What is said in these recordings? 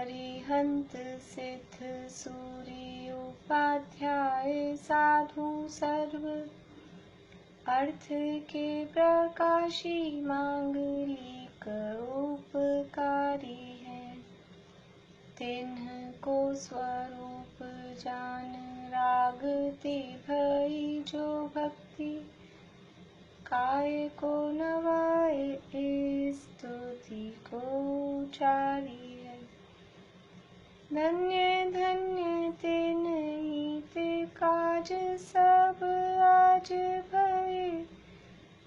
अरिहंत सिद्ध सूर्य उपाध्याय साधु सर्व अर्थ के प्रकाशी मांगलिक उपकारी है। तिन्ह को स्वरूप जान रागते भई जो भक्ति काय को नवाए स्तुति को चारी है। धन्य धन्य तिन्हीं ते काज सब आज भये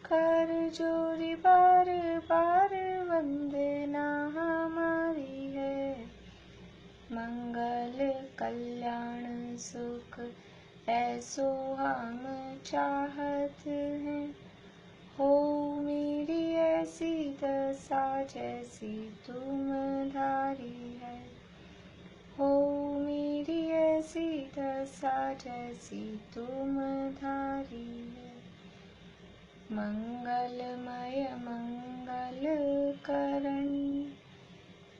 कर जोरी बार बार वंदना हमारी है। मंगल कल्याण सुख ऐसो हम चाहत हैं। हो मेरी ऐसी दशा जैसी तुम धारी है। हो मेरी ऐसी दशा जैसी तुम धारी है। मंगलमय मंगल करणी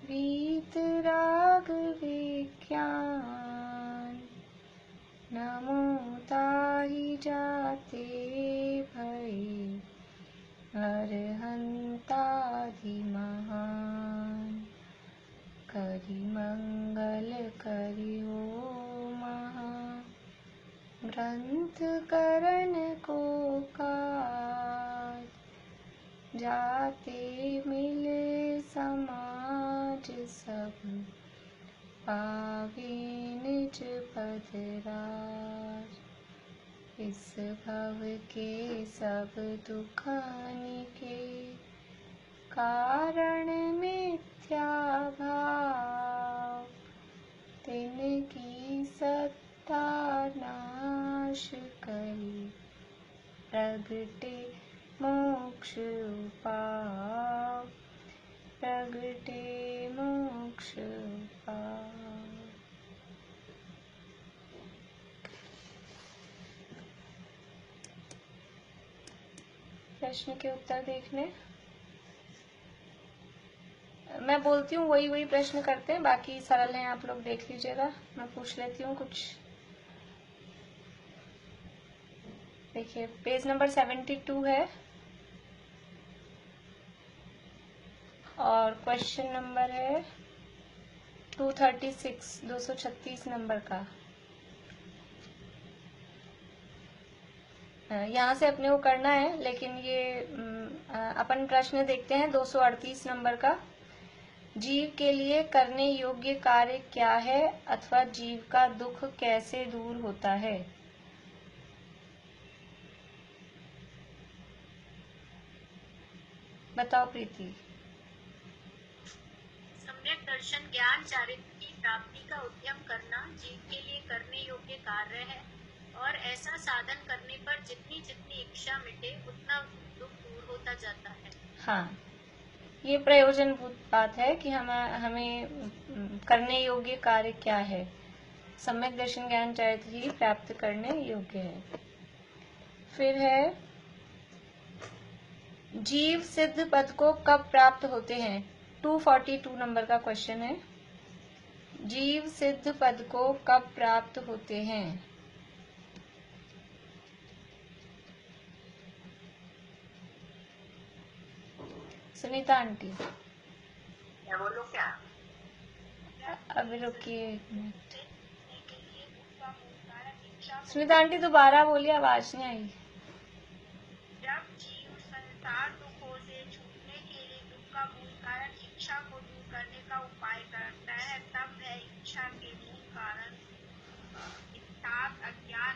वीत राग विज्ञान नमो ताहि जाते भई अरहंताधि महान। करि मंगल करि हो महा ग्रंथ करन को काज जाते मिले समाज सब पावे निज पद राज। इस भव के सब दुखानि के कारण मिथ्या भाव तिनकी सत्ता नाश करी प्रगटे मोक्ष पाव। प्रगटे मोक्ष पाव। प्रश्न के उत्तर देखने मैं बोलती हूँ वही प्रश्न करते हैं, बाकी सरल हैं, आप लोग देख लीजिएगा। मैं पूछ लेती हूँ कुछ। देखिए पेज नंबर 72 है और क्वेश्चन नंबर है 236 नंबर का। यहाँ से अपने को करना है, लेकिन ये अपन प्रश्न देखते हैं 238 नंबर का। जीव के लिए करने योग्य कार्य क्या है अथवा जीव का दुख कैसे दूर होता है? बताओ प्रीति। सम्यक दर्शन ज्ञान चारित्र की प्राप्ति का उद्यम करना जीव के लिए करने योग्य कार्य है, और ऐसा साधन करने पर जितनी जितनी इच्छा मिटे उतना दुख दूर होता जाता है। हाँ, ये प्रयोजनभूत बात है कि हमें करने योग्य कार्य क्या है। सम्यक दर्शन ज्ञान चारित्र ही प्राप्त करने योग्य है। फिर है जीव सिद्ध पद को कब प्राप्त होते हैं? 242 नंबर का क्वेश्चन है। जीव सिद्ध पद को कब प्राप्त होते हैं? सुनीता आंटी। क्या बोलो? क्या अभी रुकिए एक मिनट। सुनीता आंटी दोबारा बोलिए, आवाज नहीं आई। जब जीव संसार दुखों से छूटने के लिए दुख का मूल कारण इच्छा को दूर करने का उपाय करता है, तब वह इच्छा के मूल कारण अर्थात अज्ञान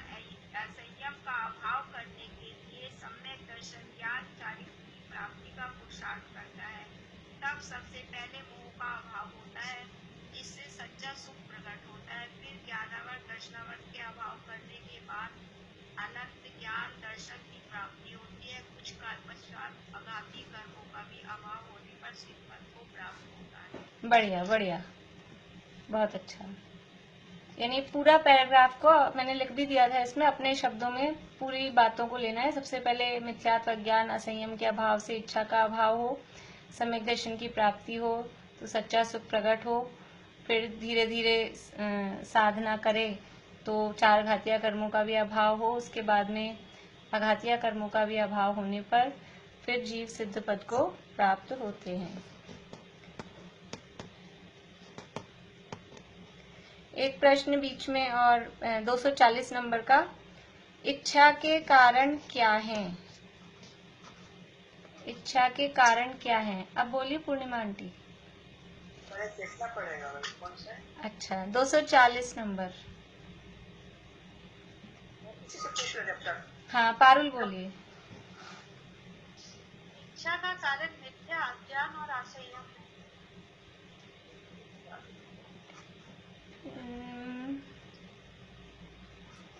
असंयम का अभाव करने के लिए सम्यक दर्शन ज्ञान चारित्र की प्राप्ति का पुरुषार्थ करता है। तब सबसे पहले मोह का अभाव होता है, जिससे सच्चा सुख प्रकट होता है। फिर ज्ञानावर्त दर्शनावर्त के अभाव करने के बाद अनंत ज्ञान दर्शन की प्राप्ति होती है। कुछ काल पश्चात अघाती कर्मों का भी अभाव होने पर सिद्ध पद को प्राप्त होता है। बढ़िया बढ़िया, बहुत अच्छा। यानी पूरा पैराग्राफ को मैंने लिख भी दिया था, इसमें अपने शब्दों में पूरी बातों को लेना है। सबसे पहले मिथ्यात्व ज्ञान असंयम के अभाव से इच्छा का अभाव हो, सम्यक दर्शन की प्राप्ति हो तो सच्चा सुख प्रकट हो, फिर धीरे धीरे साधना करे तो 4 घातीय कर्मों का भी अभाव हो, उसके बाद में अघातीय कर्मों का भी अभाव होने पर फिर जीव सिद्ध पद को प्राप्त होते हैं। एक प्रश्न बीच में और 240 नंबर का, इच्छा के कारण क्या है? इच्छा के कारण क्या है? अब बोलिए पूर्णिमा आंटी। देखना पड़ेगा कौन सा? अच्छा, 240 नंबर। हाँ, पारुल बोलिए। इच्छा का कारण मिथ्या, अज्ञान और असंयम है।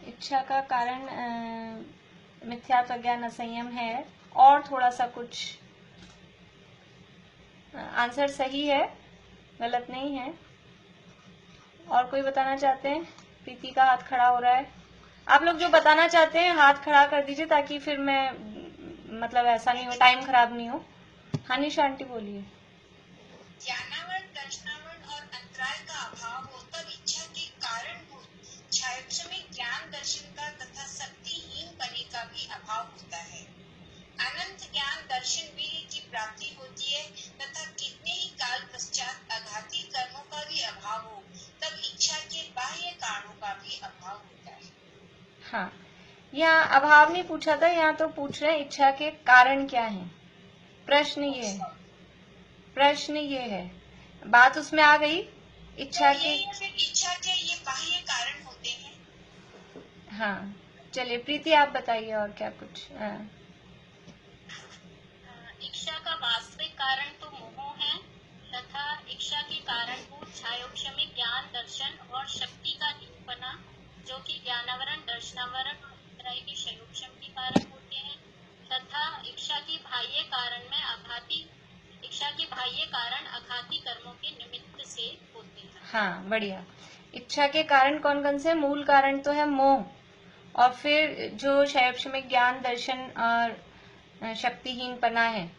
इच्छा का कारण मिथ्या, अज्ञान, असंयम है। और थोड़ा सा कुछ आंसर सही है, गलत नहीं है। और कोई बताना चाहते हैं? प्रीति का हाथ खड़ा हो रहा है। आप लोग जो बताना चाहते हैं हाथ खड़ा कर दीजिए, ताकि फिर मैं मतलब ऐसा नहीं हो, टाइम खराब नहीं हो। हाँ निशा आंटी बोलिए। ज्ञानावरण, दर्शनावरण और अंतराय का अभाव हो तब इच्छा के कारण हो क्षायोक्षमिक ज्ञान दर्शन का तथा शक्तिहीन पने का भी अभाव होता है। अनंत ज्ञान दर्शन भी की प्राप्ति होती है तथा कितने ही काल पश्चात अघाती कर्मों का भी अभाव हो तब इच्छा के बाह्य कारणों का भी अभाव होता है। हाँ, यहाँ अभाव नहीं पूछा था, यहाँ तो पूछ रहे हैं इच्छा के कारण क्या है। प्रश्न ये है, प्रश्न ये है, बात उसमें आ गई। इच्छा के ये बाह्य कारण होते हैं। हाँ, चलिए प्रीति आप बताइए और क्या कुछ। इच्छा का वास्तविक कारण तो मोह है तथा इच्छा के कारण को क्षायोक्षमिक ज्ञान दर्शन और शक्ति का हीनपना, जो कि ज्ञानावरण, दर्शनावरण और अंतराय के क्षयोक्षम के कारण होते हैं तथा इच्छा के बाह्य कारण में अघाती कर्मों के निमित्त से होते हैं। हाँ, बढ़िया। इच्छा के कारण कौन कौन से? मूल कारण तो है मोह, और फिर जो क्षयोक्षमिक ज्ञान दर्शन और शक्तिहीन पना है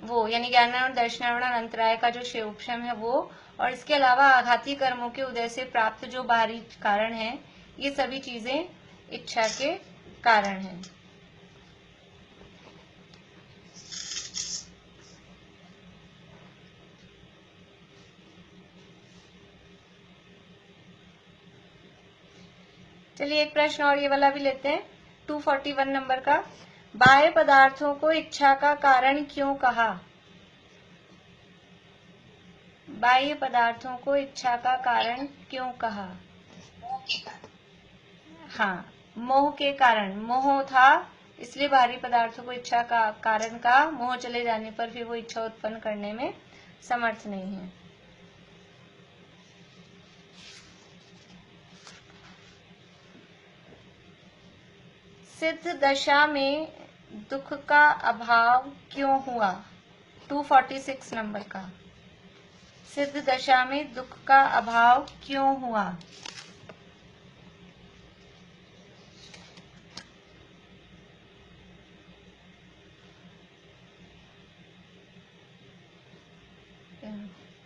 वो, यानी ज्ञानावरण, दर्शनावरण और अंतराय का जो क्षयोक्षम है वो, और इसके अलावा आघाती कर्मों के उदय से प्राप्त जो बाहरी कारण है, ये सभी चीजें इच्छा के कारण हैं। चलिए एक प्रश्न और ये वाला भी लेते हैं, 241 नंबर का। बाह्य पदार्थों को इच्छा का कारण क्यों कहा? बाह्य पदार्थों को इच्छा का कारण क्यों कहा? मोह के कारण। हाँ, मोह के कारण। मोह था इसलिए बाहरी पदार्थों को इच्छा का कारण का, मोह चले जाने पर फिर वो इच्छा उत्पन्न करने में समर्थ नहीं है। सिद्ध दशा में दुख का अभाव क्यों हुआ? 246 नंबर का। सिद्ध दशा में दुख का अभाव क्यों हुआ?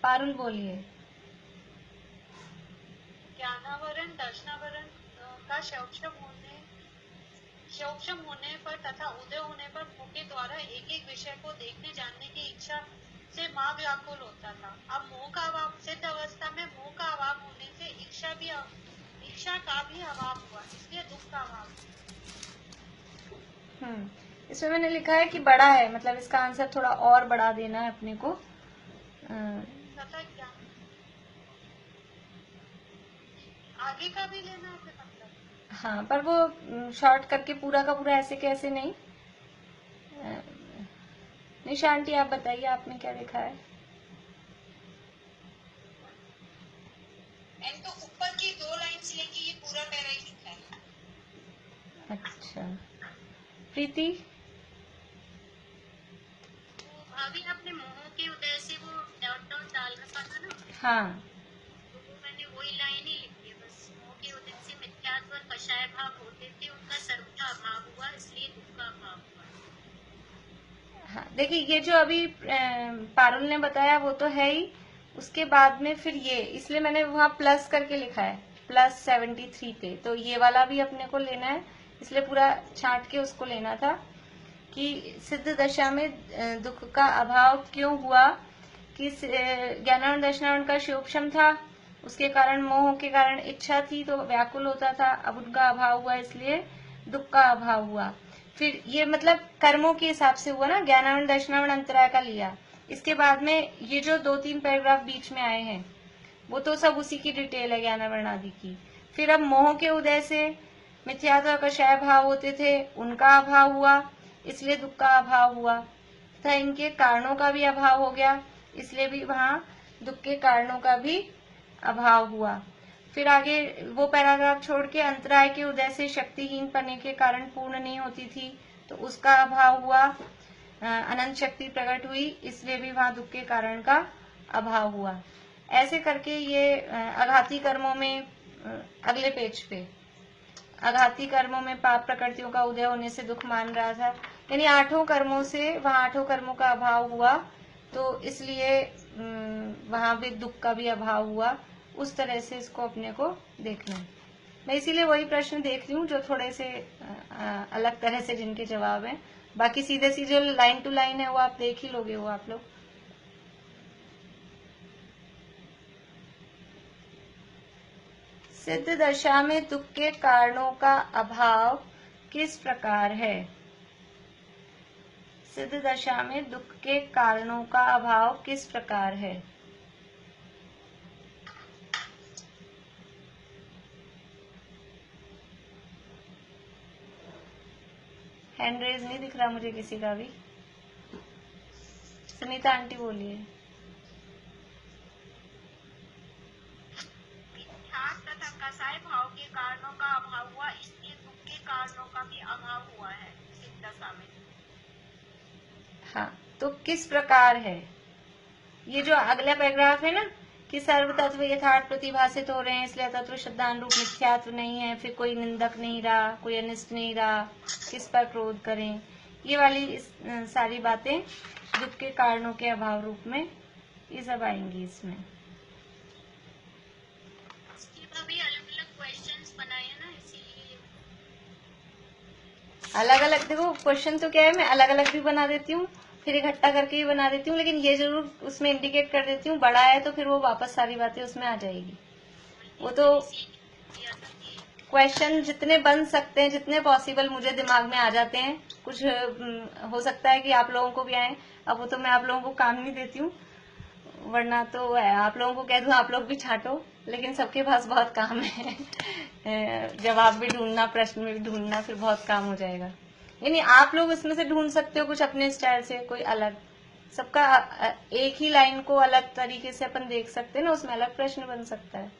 पारुल बोलिए। ज्ञानावरण, दर्शनावरण का क्षयोक्षम होने पर तथा उदय होने पर मुख के द्वारा एक एक विषय को देखने जानने की इच्छा से माँ व्याकुल होता था। अब मोह का अभाव, सिद्ध अवस्था में मोह का अभाव होने से इच्छा का भी अभाव हुआ, इसलिए दुख का अभाव। इसमें मैंने लिखा है कि बड़ा है, मतलब इसका आंसर थोड़ा और बढ़ा देना है अपने को। तथा क्या आगे का भी लेना है फिर मतलब? हाँ, पर वो शॉर्ट करके पूरा का पूरा ऐसे कैसे नहीं। निशा आंटी आप बताइए, आपने क्या लिखा है? तो ऊपर की 2 लाइन से लेके ये पूरा पैरा ही लिखा है। अच्छा, प्रीति? तो भाभी आपने मोह के उदय से वो डॉट डॉट डाल रखा था ना? हाँ, तो वो मैंने वही लाइन ही लिखी है बस। मोह के उदय से मिथ्यात्व और कषाय भाव होते थे, उनका सर्वथा अभाव हुआ, इसलिए दुख का अभाव हुआ। हाँ, देखिए ये जो अभी पारुल ने बताया वो तो है ही, उसके बाद में फिर ये, इसलिए मैंने वहां प्लस करके लिखा है +73 पे, तो ये वाला भी अपने को लेना है, इसलिए पूरा छांट के उसको लेना था कि सिद्ध दशा में दुख का अभाव क्यों हुआ, कि ज्ञानावरण दर्शनावरण का शोभशम था, उसके कारण मोह के कारण इच्छा थी तो व्याकुल होता था, अब उनका अभाव हुआ इसलिए दुख का अभाव हुआ। फिर ये मतलब कर्मों के हिसाब से हुआ ना, ज्ञानावरण दर्शनावरण अंतराय का लिया। इसके बाद में ये जो 2-3 पैराग्राफ बीच में आए हैं वो तो सब उसी की डिटेल है ज्ञानावरण आदि की। फिर अब मोह के उदय से मिथ्यात्व और कषाय भाव होते थे, उनका अभाव हुआ इसलिए दुख का अभाव हुआ, तथा इनके कारणों का भी अभाव हो गया इसलिए भी वहां दुख के कारणों का भी अभाव हुआ। फिर आगे वो पैराग्राफ छोड़ के अंतराय के उदय से शक्तिहीन पने के कारण पूर्ण नहीं होती थी तो उसका अभाव हुआ, अनंत शक्ति प्रकट हुई इसलिए भी वहां दुख के कारण का अभाव हुआ। ऐसे करके ये आघाती कर्मों में अगले पेज पे आघाती कर्मों में पाप प्रकृतियों का उदय होने से दुख मान रहा था, यानी 8 कर्मों से वहां 8 कर्मों का अभाव हुआ तो इसलिए वहां भी दुख का भी अभाव हुआ। उस तरह से इसको अपने को देखना है। मैं इसीलिए वही प्रश्न देख रही हूँ जो थोड़े से अलग तरह से जिनके जवाब हैं, बाकी सीधे सीधे लाइन टू लाइन है वो आप देख ही लोगे वो आप लोग। सिद्ध दशा में दुख के कारणों का अभाव किस प्रकार है? सिद्ध दशा में दुख के कारणों का अभाव किस प्रकार है? हैंड रेज नहीं दिख रहा मुझे किसी का भी। सुनीता आंटी बोलिए। तथा कसाय भाव के कारणों का अभाव हुआ इसलिए दुख के कारणों का भी अभाव हुआ है सिद्ध दशा में। हाँ, तो किस प्रकार है? ये जो अगला पैराग्राफ है ना कि सर्व तत्व यथार्थ प्रतिभासित हो रहे हैं इसलिए तत्व शब्दान रूप मिथ्यात्व नहीं है, फिर कोई निंदक नहीं रहा, कोई अनिष्ट नहीं रहा, किस पर क्रोध करें, ये वाली सारी बातें दुख के कारणों के अभाव रूप में ये सब आएंगी इसमें। अलग अलग देखो क्वेश्चन तो क्या है, मैं अलग अलग भी बना देती हूँ फिर इकट्ठा करके भी बना देती हूँ, लेकिन ये जरूर उसमें इंडिकेट कर देती हूँ बड़ा है तो फिर वो वापस सारी बातें उसमें आ जाएगी। वो तो क्वेश्चन जितने बन सकते हैं, जितने पॉसिबल मुझे दिमाग में आ जाते हैं, कुछ हो सकता है कि आप लोगों को भी आए, अब वो तो मैं आप लोगों को काम नहीं देती हूँ, वरना तो आप लोगों को कह दूं आप लोग भी छांटो, लेकिन सबके पास बहुत काम है जवाब भी ढूंढना, प्रश्न में भी ढूंढना, फिर बहुत काम हो जाएगा। यानी आप लोग इसमें से ढूंढ सकते हो कुछ अपने स्टाइल से, कोई अलग, सबका एक ही लाइन को अलग तरीके से अपन देख सकते हैं ना, उसमें अलग प्रश्न बन सकता है।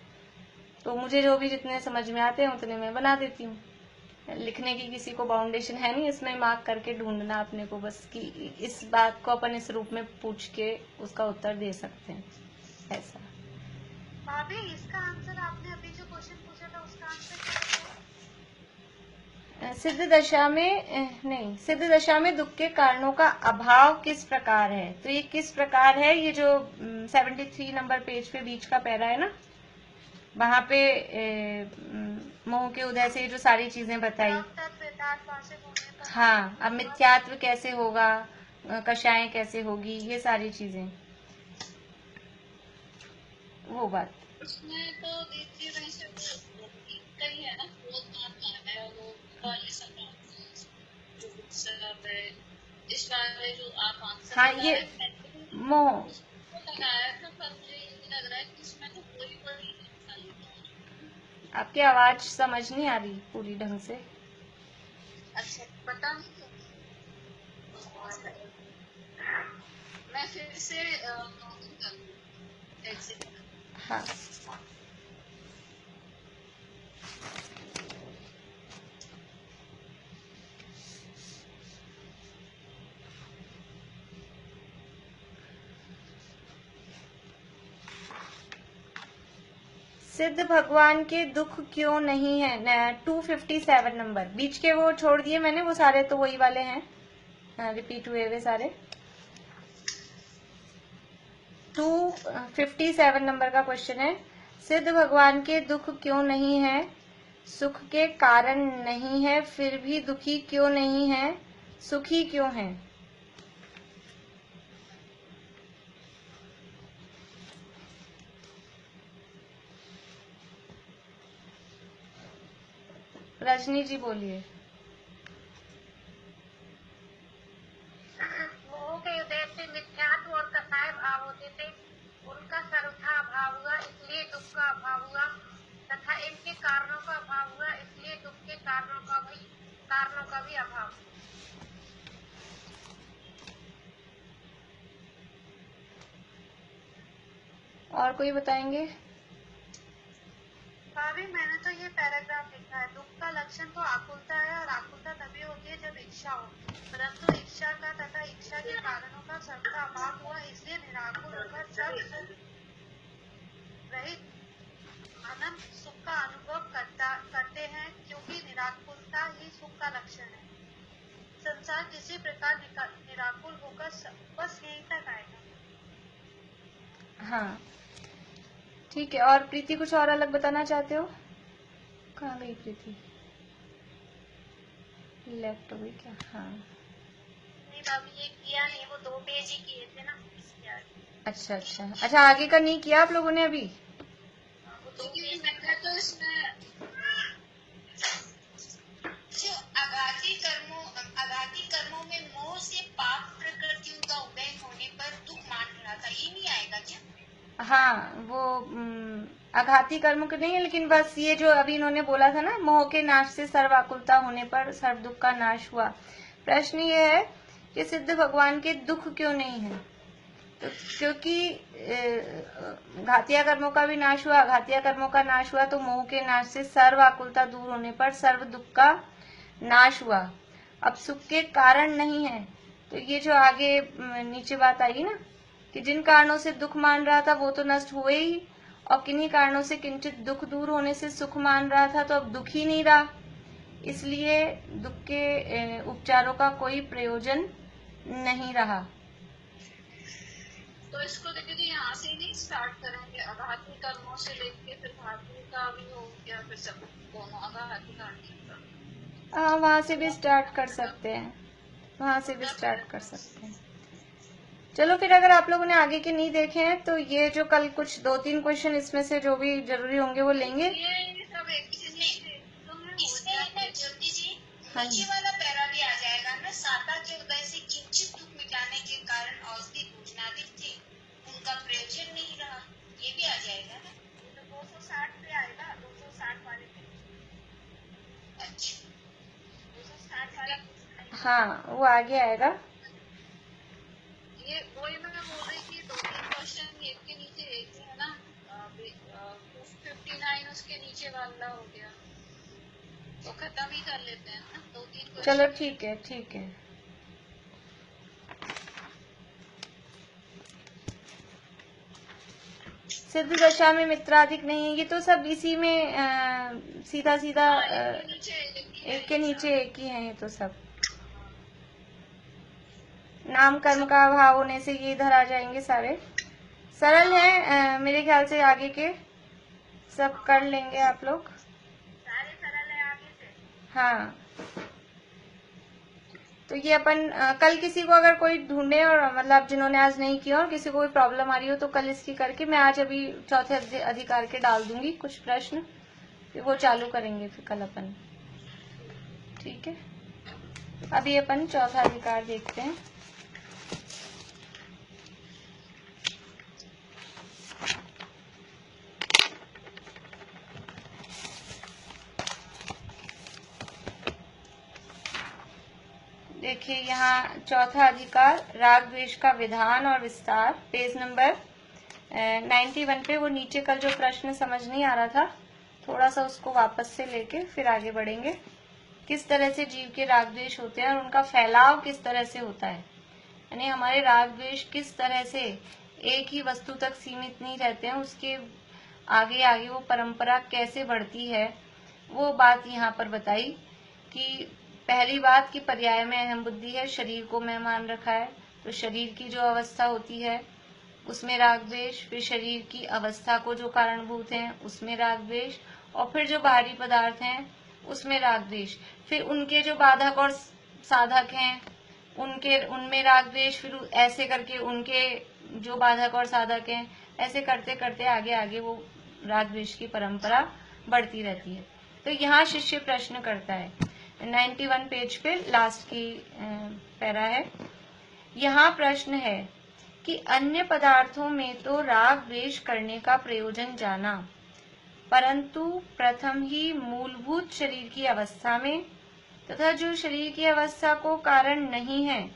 तो मुझे जो भी जितने समझ में आते हैं उतने मैं बना देती हूँ। लिखने की किसी को बाउंडेशन है नहीं, इसमें मार्क करके ढूंढना अपने को बस कि इस बात को अपन इस रूप में पूछ के उसका उत्तर दे सकते हैं, ऐसा। भाभी इसका आंसर आपने अभी जो क्वेश्चन पूछा था उसका आंसर सिद्ध दशा में नहीं, सिद्ध दशा में दुख के कारणों का अभाव किस प्रकार है, तो ये किस प्रकार है, ये जो 73 नंबर पेज पे बीच का पैरा है ना, वहां पे मोह के उदय से जो सारी चीजें बताई। हाँ, अब मिथ्यात्व कैसे होगा, कषाय कैसे होगी, ये सारी चीजें, वो बात। उसमें तो देखिए वैसे तो कहीं है ना, इस बारे जो आप आंसर, हाँ, ये मोह लगाया था, पर मुझे लग रहा है कि इसमें तो कोई आपकी आवाज समझ नहीं आ रही पूरी ढंग से। अच्छा, पता नहीं मैं फिर से हाँ, सिद्ध भगवान के दुख क्यों नहीं है, 257 नंबर बीच के वो छोड़ दिए मैंने, वो सारे तो वही वाले हैं, रिपीट हुए वे सारे। 257 नंबर का क्वेश्चन है, सिद्ध भगवान के दुख क्यों नहीं है, सुख के कारण नहीं है, फिर भी दुखी क्यों नहीं है, सुखी क्यों है। रजनी जी बोलिए। मोह के उदय से मिथ्यात्व और कसाय भाव होते थे, उनका सर्वथा अभाव हुआ, इसलिए दुख का अभाव हुआ, तथा इनके कारणों का अभाव हुआ, इसलिए दुख के कारणों का भी अभाव। और कोई बताएंगे। भाभी मैंने तो ये पैराग्राफ लिखा है, दुख का लक्षण तो आकुलता है, और आकुलता तभी होती है जब इच्छा हो, परंतु इच्छा का तथा इच्छा के कारणों का सबका अभाव हुआ, इसलिए निराकुल होकर सब सुख रहित अनंत सुख का अनुभव करते हैं, क्योंकि निराकुलता ही सुख का लक्षण है। संसार किसी प्रकार निराकुल होकर बस यहीं तक आएगा। हाँ ठीक है। और प्रीति कुछ और अलग बताना चाहते हो। कहाँ गई प्रीति, लेफ्ट हो गई क्या। हाँ नहीं भाभी ये किया नहीं, वो 2 पेज ही किए थे ना। अच्छा अच्छा अच्छा, आगे का नहीं किया आप लोगों ने अभी। वो 2 पेज मैंने तो इसमें आघाती कर्मों में मोह से पाप प्रकृतियों का उदय होने पर दुख मान रहा था, ये नहीं आएगा क्या। हाँ वो आघाती कर्म के नहीं है, लेकिन बस ये जो अभी इन्होंने बोला था ना, मोह के नाश से सर्व आकुलता होने पर सर्व दुख का नाश हुआ। प्रश्न ये है कि सिद्ध भगवान के दुख क्यों नहीं है, तो क्योंकि घातिया कर्मों का भी नाश हुआ, घातिया कर्मों का नाश हुआ तो मोह के नाश से सर्व आकुलता दूर होने पर सर्व दुख का नाश हुआ। अब सुख के कारण नहीं है, तो ये जो आगे नीचे बात आई ना कि जिन कारणों से दुख मान रहा था वो तो नष्ट हुए ही, और किन्हीं कारणों से किंचित दुख दूर होने से सुख मान रहा था तो अब दुख ही नहीं रहा, इसलिए दुख के उपचारों का कोई प्रयोजन नहीं रहा। तो इसको दीदी यहाँ से नहीं स्टार्ट करेंगे, आघाती कर्मों से लेके फिर घाती का भी हो गया, फिर सब दोनों आघाती घाती। हाँ वहां से भी स्टार्ट कर सकते हैं, वहां से भी स्टार्ट कर सकते हैं। चलो फिर अगर आप लोगों ने आगे के नहीं देखे हैं तो ये जो कल कुछ 2-3 क्वेश्चन इसमें से जो भी जरूरी होंगे वो लेंगे। ये सब एक ज्योति जी हाँ नीचे वाला पैरा भी आ जाएगा ना, साता के उदय से किंचित दुख मिटाने के कारण औषधि भोजनादिक थे, उनका प्रयोजन नहीं रहा, ये भी आ जाएगा ना। तो 260 पे आएगा, 260 वाले पे। अच्छा 260 वाला। हाँ वो आगे आएगा। ये वही मैं बोल रही थी, 2-3 क्वेश्चन एक के नीचे एक है ना, 259 उसके नीचे वाला हो गया, तो खत्म ही कर लेते हैं ना 2-3 क्वेश्चन। चलो ठीक है ठीक है। सिद्ध दशा में मित्राधिक नहीं है, ये तो सब इसी में सीधा सीधा एक के नीचे एक ही है, ये तो सब नाम कर्म का अभाव होने से ये इधर आ जाएंगे सारे। सरल है मेरे ख्याल से, आगे के सब कर लेंगे आप लोग। सारे सरल है आगे से। हाँ तो ये अपन कल किसी को अगर कोई ढूंढे और मतलब जिन्होंने आज नहीं किया और किसी को कोई प्रॉब्लम आ रही हो तो कल इसकी करके मैं आज अभी चौथे अधिकार के डाल दूंगी कुछ प्रश्न, फिर वो चालू करेंगे फिर कल अपन। ठीक है, अभी अपन चौथा अधिकार देखते हैं। देखिए यहाँ चौथा अधिकार राग द्वेष का विधान और विस्तार, पेज नंबर 91 पे। वो नीचे कल जो प्रश्न समझ नहीं आ रहा था, थोड़ा सा उसको वापस से लेके फिर आगे बढ़ेंगे। किस तरह से जीव के राग द्वेष होते हैं और उनका फैलाव किस तरह से होता है, यानी हमारे राग द्वेष किस तरह से एक ही वस्तु तक सीमित नहीं रहते हैं, उसके आगे आगे वो परंपरा कैसे बढ़ती है, वो बात यहाँ पर बताई कि पहली बात कि पर्याय में अहम बुद्धि है, शरीर को मैं मान रखा है, तो शरीर की जो अवस्था होती है उसमें राग द्वेष, फिर शरीर की अवस्था को जो कारणभूत हैं उसमें राग द्वेष, और फिर जो बाहरी पदार्थ हैं उसमें राग द्वेष, फिर उनके जो बाधक और साधक हैं उनमें राग द्वेष, फिर ऐसे करके उनके जो बाधक और साधक हैं, ऐसे करते करते आगे आगे वो राग द्वेष की परंपरा बढ़ती रहती है। तो यहाँ शिष्य प्रश्न करता है, 91 पेज पे लास्ट की पैरा है। यहाँ प्रश्न है कि अन्य पदार्थों में तो राग द्वेष करने का प्रयोजन जाना, परंतु प्रथम ही मूलभूत शरीर की अवस्था में तथा जो शरीर की अवस्था को कारण नहीं है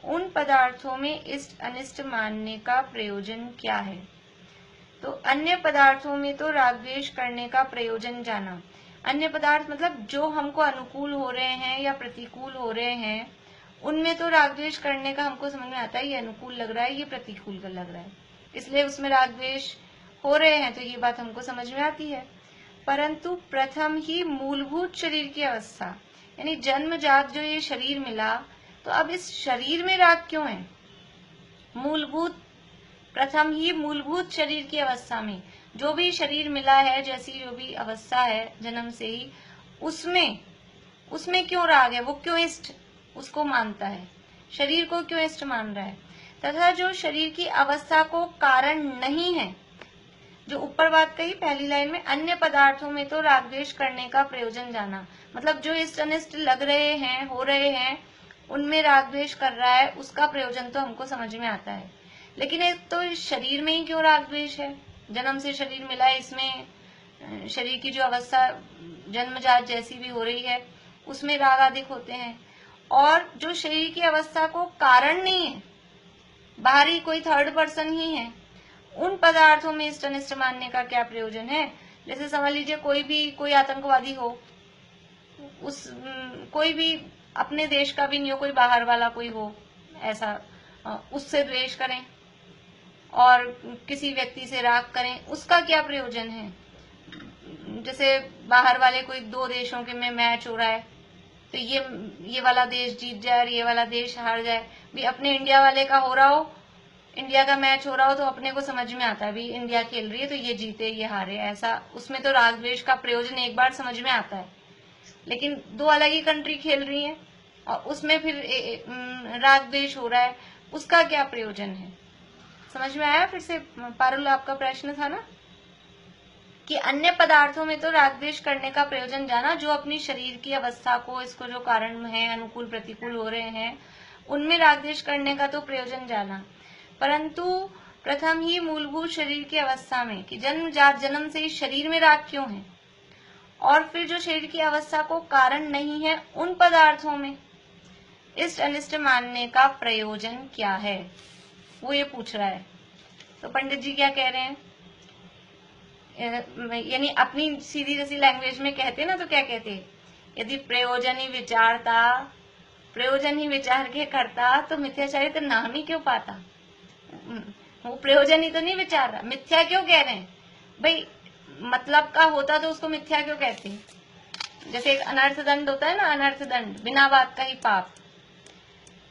उन पदार्थों में इष्ट अनिष्ट मानने का प्रयोजन क्या है। तो अन्य पदार्थों में तो राग द्वेष करने का प्रयोजन जाना, अन्य पदार्थ मतलब जो हमको अनुकूल हो रहे हैं या प्रतिकूल हो रहे हैं उनमें तो राग द्वेष करने का हमको समझ में आता है, ये अनुकूल लग रहा है, ये प्रतिकूल लग रहा है, इसलिए उसमें राग द्वेष हो रहे हैं, तो ये बात हमको समझ में आती है। परंतु प्रथम ही मूलभूत शरीर की अवस्था, यानी जन्मजात जो ये शरीर मिला, तो अब इस शरीर में राग क्यों है। प्रथम ही मूलभूत शरीर की अवस्था में जो भी शरीर मिला है, जैसी जो भी अवस्था है जन्म से ही, उसमें क्यों राग है, वो क्यों इष्ट उसको मानता है, शरीर को क्यों इष्ट मान रहा है। तथा जो शरीर की अवस्था को कारण नहीं है, जो ऊपर बात कही पहली लाइन में, अन्य पदार्थों में तो राग द्वेष करने का प्रयोजन जाना, मतलब जो इष्ट अनिष्ट लग रहे हैं, हो रहे हैं, उनमें राग द्वेष कर रहा है, उसका प्रयोजन तो हमको समझ में आता है। लेकिन एक तो इस शरीर में ही क्यों राग द्वेष है, जन्म से शरीर मिला है, इसमें शरीर की जो अवस्था जन्मजात जैसी भी हो रही है उसमें राग अधिक होते हैं, और जो शरीर की अवस्था को कारण नहीं है, बाहरी कोई थर्ड पर्सन ही है, उन पदार्थों में इष्ट अनिष्ट मानने का क्या प्रयोजन है। जैसे समझ लीजिए कोई आतंकवादी हो, कोई भी अपने देश का भी नहीं हो, कोई बाहर वाला कोई हो, ऐसा उससे द्वेष करें और किसी व्यक्ति से राग करें, उसका क्या प्रयोजन है। जैसे बाहर वाले कोई दो देशों के में मैच हो रहा है, तो ये वाला देश जीत जाए और ये वाला देश हार जाए, भी अपने इंडिया वाले का हो रहा हो, इंडिया का मैच हो रहा हो, तो अपने को समझ में आता है भी इंडिया खेल रही है तो ये जीते ये हारे, ऐसा उसमें तो राग द्वेष का प्रयोजन एक बार समझ में आता है। लेकिन दो अलग ही कंट्री खेल रही है और उसमें फिर राग द्वेष हो रहा है, उसका क्या प्रयोजन है। समझ में आया। फिर से पारुल आपका प्रश्न था ना कि अन्य पदार्थों में तो राग द्वेष करने का प्रयोजन जाना, जो अपनी शरीर की अवस्था को, इसको जो कारण है अनुकूल प्रतिकूल हो रहे हैं, उनमें राग द्वेष करने का तो प्रयोजन जाना, परंतु प्रथम ही मूलभूत शरीर की अवस्था में कि जन्म से ही शरीर में राग क्यों है, और फिर जो शरीर की अवस्था को कारण नहीं है उन पदार्थों में इष्ट अनिष्ट मानने का प्रयोजन क्या है, वो ये पूछ रहा है। तो पंडित जी क्या कह रहे हैं, यानी अपनी सीधी जैसी लैंग्वेज में कहते ना तो क्या कहते, यदि प्रयोजन ही विचार के करता तो मिथ्याचारित्र नाम ही क्यों पाता। वो प्रयोजन ही तो नहीं विचार रहा, मिथ्या क्यों कह रहे हैं भाई, मतलब का होता तो उसको मिथ्या क्यों कहते हैं। जैसे एक अनर्थ दंड होता है ना, अनर्थ दंड, बिना बात का ही पाप।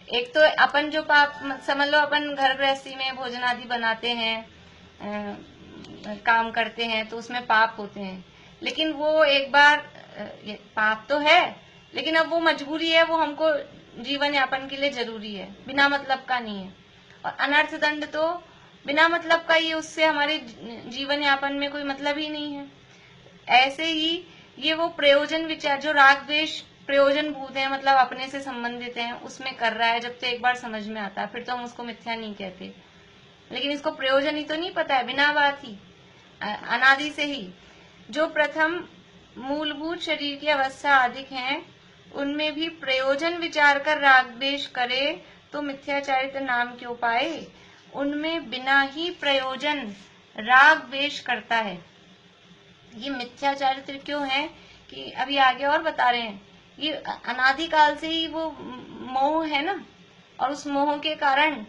एक तो अपन जो पाप समझ लो, अपन घर गृहस्थी में भोजन आदि बनाते हैं, काम करते हैं, तो उसमें पाप होते हैं, लेकिन वो एक बार पाप तो है, लेकिन अब वो मजबूरी है, वो हमको जीवन यापन के लिए जरूरी है, बिना मतलब का नहीं है। और अनर्थ दंड तो बिना मतलब का ही, उससे हमारे जीवन यापन में कोई मतलब ही नहीं है। ऐसे ही ये वो प्रयोजन विचार जो राग द्वेष प्रयोजन भूत है, मतलब अपने से संबंधित हैं, उसमें कर रहा है, जब तो एक बार समझ में आता है फिर तो हम उसको मिथ्या नहीं कहते। लेकिन इसको प्रयोजन ही तो नहीं पता है, बिना बात ही अनादि से ही जो प्रथम मूलभूत शरीर की अवस्था अधिक है, उनमें भी प्रयोजन विचार कर राग द्वेष करे तो मिथ्याचारित्र नाम क्यों पाए। उनमें बिना ही प्रयोजन राग द्वेष करता है। ये मिथ्याचारित्र क्यों है कि अभी आगे और बता रहे हैं, ये अनादिकाल से ही वो मोह है ना, और उस मोह के कारण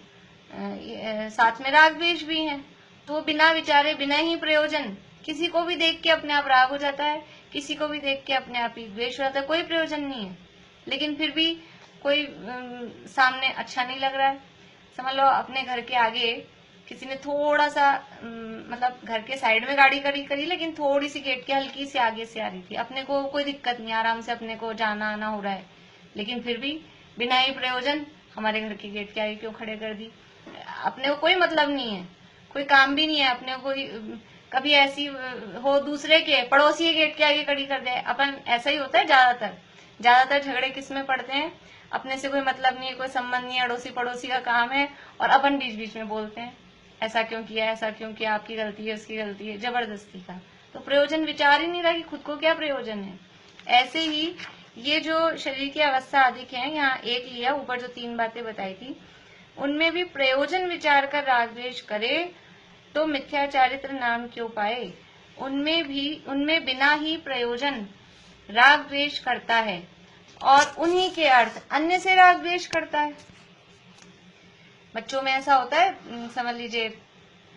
साथ में राग द्वेष भी है, तो बिना विचारे बिना ही प्रयोजन किसी को भी देख के अपने आप राग हो जाता है, किसी को भी देख के अपने आप ही द्वेष हो जाता है, कोई प्रयोजन नहीं है, लेकिन फिर भी कोई सामने अच्छा नहीं लग रहा है। समझ लो अपने घर के आगे किसी ने थोड़ा सा मतलब घर के साइड में गाड़ी करी करी, लेकिन थोड़ी सी गेट के हल्की सी आगे से आ रही थी, अपने को कोई दिक्कत नहीं, आराम से अपने को जाना आना हो रहा है, लेकिन फिर भी बिना ही प्रयोजन हमारे घर के गेट के आगे क्यों खड़े कर दी। अपने को कोई मतलब नहीं है, कोई काम भी नहीं है, अपने को कोई कभी ऐसी हो दूसरे के पड़ोसी के गेट के आगे खड़ी कर दे। अपन ऐसा ही होता है ज्यादातर झगड़े किस में पड़ते हैं, अपने से कोई मतलब नहीं है, कोई संबंध नहीं है, अड़ोसी पड़ोसी का काम है, और अपन बीच बीच में बोलते हैं ऐसा क्यों किया, ऐसा क्यों किया, आपकी गलती है, उसकी गलती है, जबरदस्ती का। तो प्रयोजन विचार ही नहीं रहा कि खुद को क्या प्रयोजन है। ऐसे ही ये जो शरीर की अवस्था अधिक है, यहाँ एक लिया, ऊपर जो 3 बातें बताई थी उनमें भी प्रयोजन विचार कर राग द्वेष करे तो मिथ्या चारित्र नाम क्यों पाए। उनमें बिना ही प्रयोजन राग द्वेष करता है और उन्हीं के अर्थ अन्य से राग द्वेष करता है। बच्चों में ऐसा होता है, समझ लीजिए,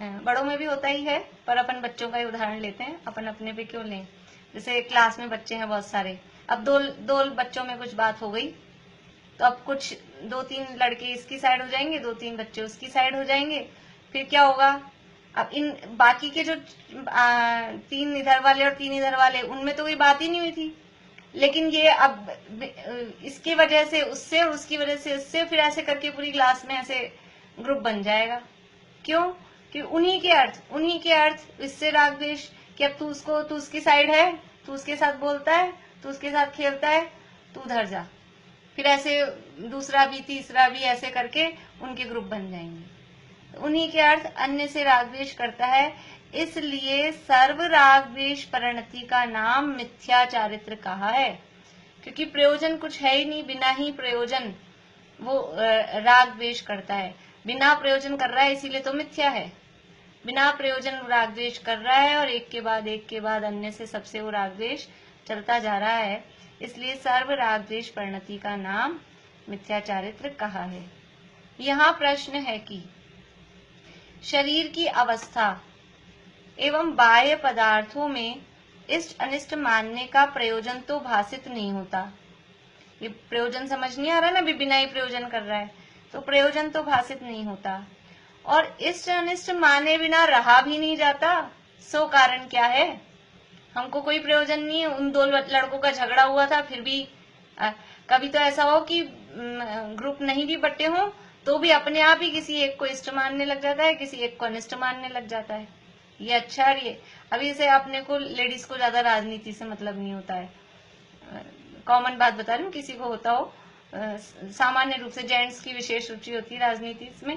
बड़ों में भी होता ही है, पर अपन बच्चों का ही उदाहरण लेते हैं, अपन अपने पे क्यों लें। जैसे क्लास में बच्चे हैं बहुत सारे, अब दो बच्चों में कुछ बात हो गई, तो अब कुछ 2-3 लड़के इसकी साइड हो जाएंगे, 2-3 बच्चे उसकी साइड हो जाएंगे, फिर क्या होगा, अब इन बाकी के जो 3 इधर वाले और 3 इधर वाले, उनमें तो कोई बात ही नहीं हुई थी, लेकिन ये अब इसकी वजह से उससे और उसकी वजह से इससे, फिर ऐसे करके पूरी क्लास में ऐसे ग्रुप बन जाएगा। क्यों? कि उन्हीं के अर्थ इससे राग द्वेष, कि अब तू उसकी साइड है, तू उसके साथ बोलता है, तू उसके साथ खेलता है, तू उधर जा, फिर ऐसे दूसरा भी तीसरा भी ऐसे करके उनके ग्रुप बन जाएंगे। उन्हीं के अर्थ अन्य से राग द्वेष करता है, इसलिए सर्व राग द्वेष परिणति का नाम मिथ्या चारित्र कहा है। क्योंकि प्रयोजन कुछ है ही नहीं, बिना ही प्रयोजन वो राग द्वेष करता है, बिना प्रयोजन कर रहा है, इसीलिए तो मिथ्या है। बिना प्रयोजन राग द्वेष कर रहा है और एक के बाद अन्य से सबसे वो राग द्वेष चलता जा रहा है, इसलिए सर्व राग द्वेष परिणति का नाम मिथ्या चारित्र कहा है। यहाँ प्रश्न है कि शरीर की अवस्था एवं बाह्य पदार्थों में इष्ट अनिष्ट मानने का प्रयोजन तो भासित नहीं होता। ये प्रयोजन समझ नहीं आ रहा ना, बिना ही प्रयोजन कर रहा है, तो प्रयोजन तो भासित नहीं होता, और इष्ट अनिष्ट माने बिना रहा भी नहीं जाता। सो कारण क्या है? हमको कोई प्रयोजन नहीं है, उन 2 लड़कों का झगड़ा हुआ था, फिर भी कभी तो ऐसा हो कि ग्रुप नहीं भी बटे हो तो भी अपने आप ही किसी एक को इष्ट मानने लग जाता है, किसी एक को अनिष्ट मानने लग जाता है। ये अच्छा है। ये अभी जैसे अपने को लेडीज को ज्यादा राजनीति से मतलब नहीं होता है, कॉमन बात बता रही हूँ, किसी को होता हो, सामान्य रूप से जेंट्स की विशेष रुचि होती है राजनीति में।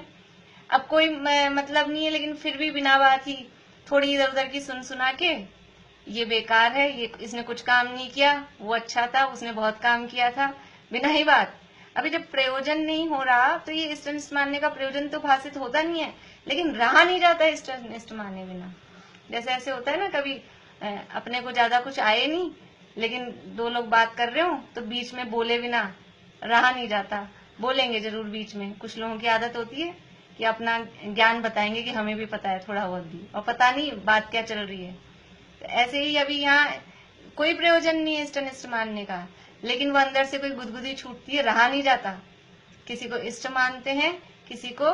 अब कोई मतलब नहीं है, लेकिन फिर भी बिना बात ही थोड़ी इधर उधर की सुना के, ये बेकार है, ये इसने कुछ काम नहीं किया, वो अच्छा था, उसने बहुत काम किया था, बिना ही बात। अभी जब प्रयोजन नहीं हो रहा तो ये इष्ट अनिष्ट मानने का प्रयोजन तो भाषित होता नहीं है, लेकिन रहा नहीं जाता इष्ट अनिष्ट माने बिना। जैसे ऐसे होता है ना, कभी अपने को ज्यादा कुछ आए नहीं, लेकिन 2 लोग बात कर रहे हो तो बीच में बोले बिना रहा नहीं जाता, बोलेंगे जरूर बीच में। कुछ लोगों की आदत होती है कि अपना ज्ञान बताएंगे कि हमें भी पता है थोड़ा बहुत भी, और पता नहीं बात क्या चल रही है। तो ऐसे ही अभी यहाँ कोई प्रयोजन नहीं है इष्ट अनिष्ट मानने का, लेकिन वो अंदर से कोई गुदगुदी छूटती है, रहा नहीं जाता। किसी को इष्ट मानते हैं, किसी को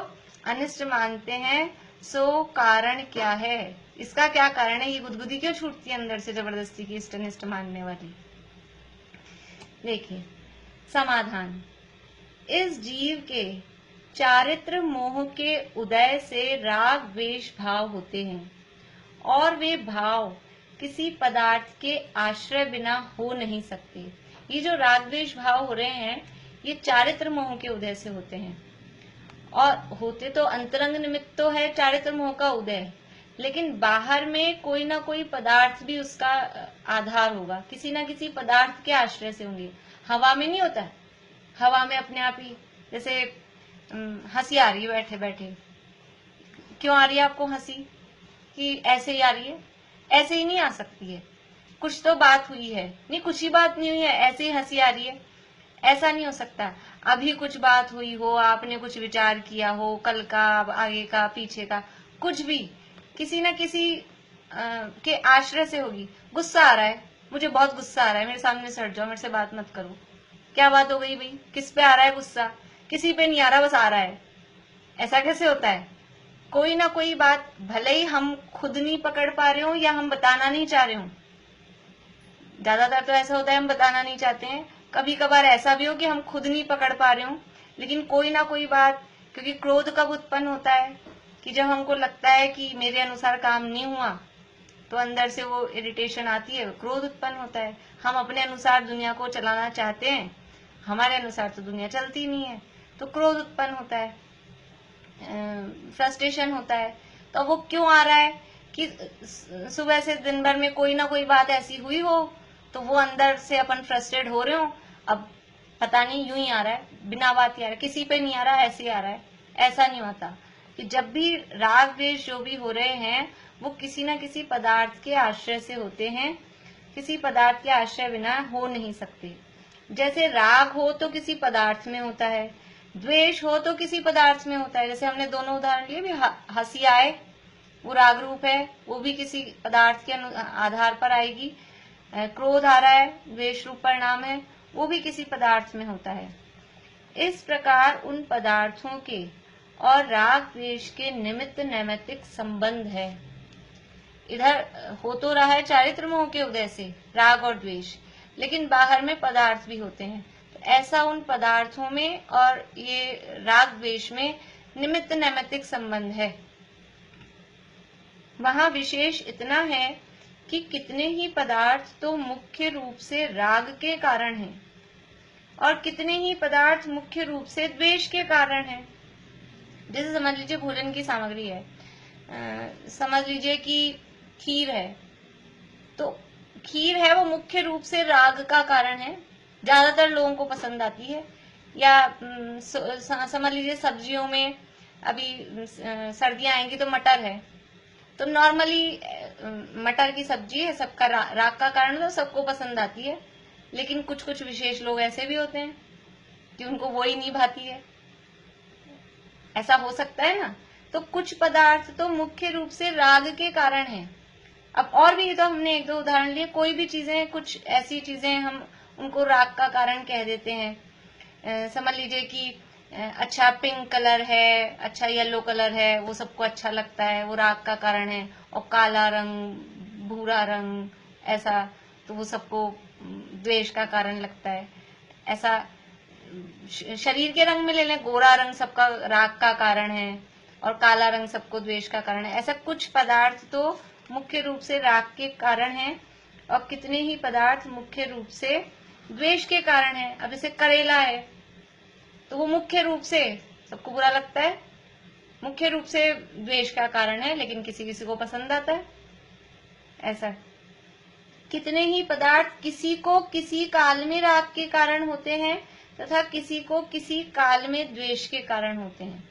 अनिष्ट मानते हैं, सो कारण क्या है? इसका क्या कारण है? ये गुदगुदी क्यों छूटती है अंदर से जबरदस्ती की इष्ट अनिष्ट मानने वाली? देखिए समाधान, इस जीव के चारित्र मोह के उदय से राग द्वेष भाव होते हैं, और वे भाव किसी पदार्थ के आश्रय बिना हो नहीं सकते। ये जो राग द्वेष भाव हो रहे हैं, ये चारित्र मोह के उदय से होते हैं, और होते तो अंतरंग निमित्त तो है चारित्र मोह का उदय, लेकिन बाहर में कोई ना कोई पदार्थ भी उसका आधार होगा, किसी ना किसी पदार्थ के आश्रय से होंगे। हवा में नहीं होता, हवा में अपने आप ही, जैसे हंसी आ रही है बैठे बैठे, क्यों आ रही है आपको हंसी? कि ऐसे ही आ रही है? ऐसे ही नहीं आ सकती है, कुछ तो बात हुई है। नहीं, कुछ ही बात नहीं हुई है, ऐसे ही हंसी आ रही है, ऐसा नहीं हो सकता। अभी कुछ बात हुई हो, आपने कुछ विचार किया हो, कल का, आगे का, पीछे का, कुछ भी किसी न किसी के आश्रय से होगी। गुस्सा आ रहा है, मुझे बहुत गुस्सा आ रहा है, मेरे सामने से हट जाओ, मेरे से बात मत करो। क्या बात हो गई भाई? किस पे आ रहा है गुस्सा? किसी पे नहीं आ रहा, बस आ रहा है। ऐसा कैसे होता है? कोई ना कोई बात भले ही हम खुद नहीं पकड़ पा रहे हो या हम बताना नहीं चाह रहे हो, ज्यादातर तो ऐसा होता है हम बताना नहीं चाहते हैं, कभी कभार ऐसा भी हो कि हम खुद नहीं पकड़ पा रहे हो, लेकिन कोई ना कोई बात, क्योंकि क्रोध कब उत्पन्न होता है कि जब हमको लगता है कि मेरे अनुसार काम नहीं हुआ, तो अंदर से वो इरिटेशन आती है, क्रोध उत्पन्न होता है। हम अपने अनुसार दुनिया को चलाना चाहते हैं, हमारे अनुसार तो दुनिया चलती नहीं है, तो क्रोध उत्पन्न होता है, फ्रस्ट्रेशन होता है। तो वो क्यों आ रहा है कि सुबह से दिन भर में कोई ना कोई बात ऐसी हुई हो, तो वो अंदर से अपन फ्रस्ट्रेट हो रहे हो, अब पता नहीं यूं ही आ रहा है, बिना बात ही आ रहा है, किसी पे नहीं आ रहा, ऐसे ही आ रहा है। ऐसा नहीं होता कि जब भी राग द्वेष जो भी हो रहे हैं वो किसी न किसी पदार्थ के आश्रय से होते हैं, किसी पदार्थ के आश्रय बिना हो नहीं सकते। जैसे राग हो तो किसी पदार्थ में होता है, द्वेष हो तो किसी पदार्थ में होता है। जैसे हमने दोनों उदाहरण लिए, भी हंसी आए वो राग रूप है, वो भी किसी पदार्थ के आधार पर आएगी। क्रोध आ रहा है, द्वेष रूप परिणाम है, वो भी किसी पदार्थ में होता है। इस प्रकार उन पदार्थों के और राग द्वेष के निमित्त नैमित्तिक संबंध है। इधर हो तो रहा है चारित्र मोह के उदय से राग और द्वेष, लेकिन बाहर में पदार्थ भी होते हैं। तो ऐसा उन पदार्थों में और ये राग द्वेष में निमित्त नैमित्तिक संबंध है। वहां विशेष इतना है कि कितने ही पदार्थ तो मुख्य रूप से राग के कारण हैं और कितने ही पदार्थ मुख्य रूप से द्वेष के कारण हैं। जैसे समझ लीजिए भोजन की सामग्री है, समझ लीजिए कि खीर है, तो खीर है वो मुख्य रूप से राग का कारण है, ज्यादातर लोगों को पसंद आती है। या समझ लीजिए सब्जियों में अभी सर्दियां आएंगी तो मटर है, तो नॉर्मली मटर की सब्जी है, सबका राग का कारण तो सबको पसंद आती है, लेकिन कुछ कुछ विशेष लोग ऐसे भी होते हैं कि उनको वो ही नहीं भाती है, ऐसा हो सकता है ना। तो कुछ पदार्थ तो मुख्य रूप से राग के कारण है। अब और भी तो हमने एक दो उदाहरण लिए, कोई भी चीजें, कुछ ऐसी चीजें हम उनको राग का कारण कह देते हैं। समझ लीजिए कि अच्छा पिंक कलर है, अच्छा येलो कलर है, वो सबको अच्छा लगता है, वो राग का कारण है। और काला रंग, भूरा रंग, ऐसा तो वो सबको द्वेष का कारण लगता है। ऐसा शरीर के रंग में ले लें, गोरा रंग सबका राग का कारण है और काला रंग सबको द्वेष का कारण है। ऐसा कुछ पदार्थ तो मुख्य रूप से राग के कारण है और कितने ही पदार्थ मुख्य रूप से द्वेष के कारण है। अब जैसे करेला है, तो वो मुख्य रूप से सबको बुरा लगता है, मुख्य रूप से द्वेष का कारण है, लेकिन किसी किसी को पसंद आता है। ऐसा कितने ही पदार्थ किसी को किसी काल में राग के कारण होते हैं तथा किसी को किसी काल में द्वेष के कारण होते हैं।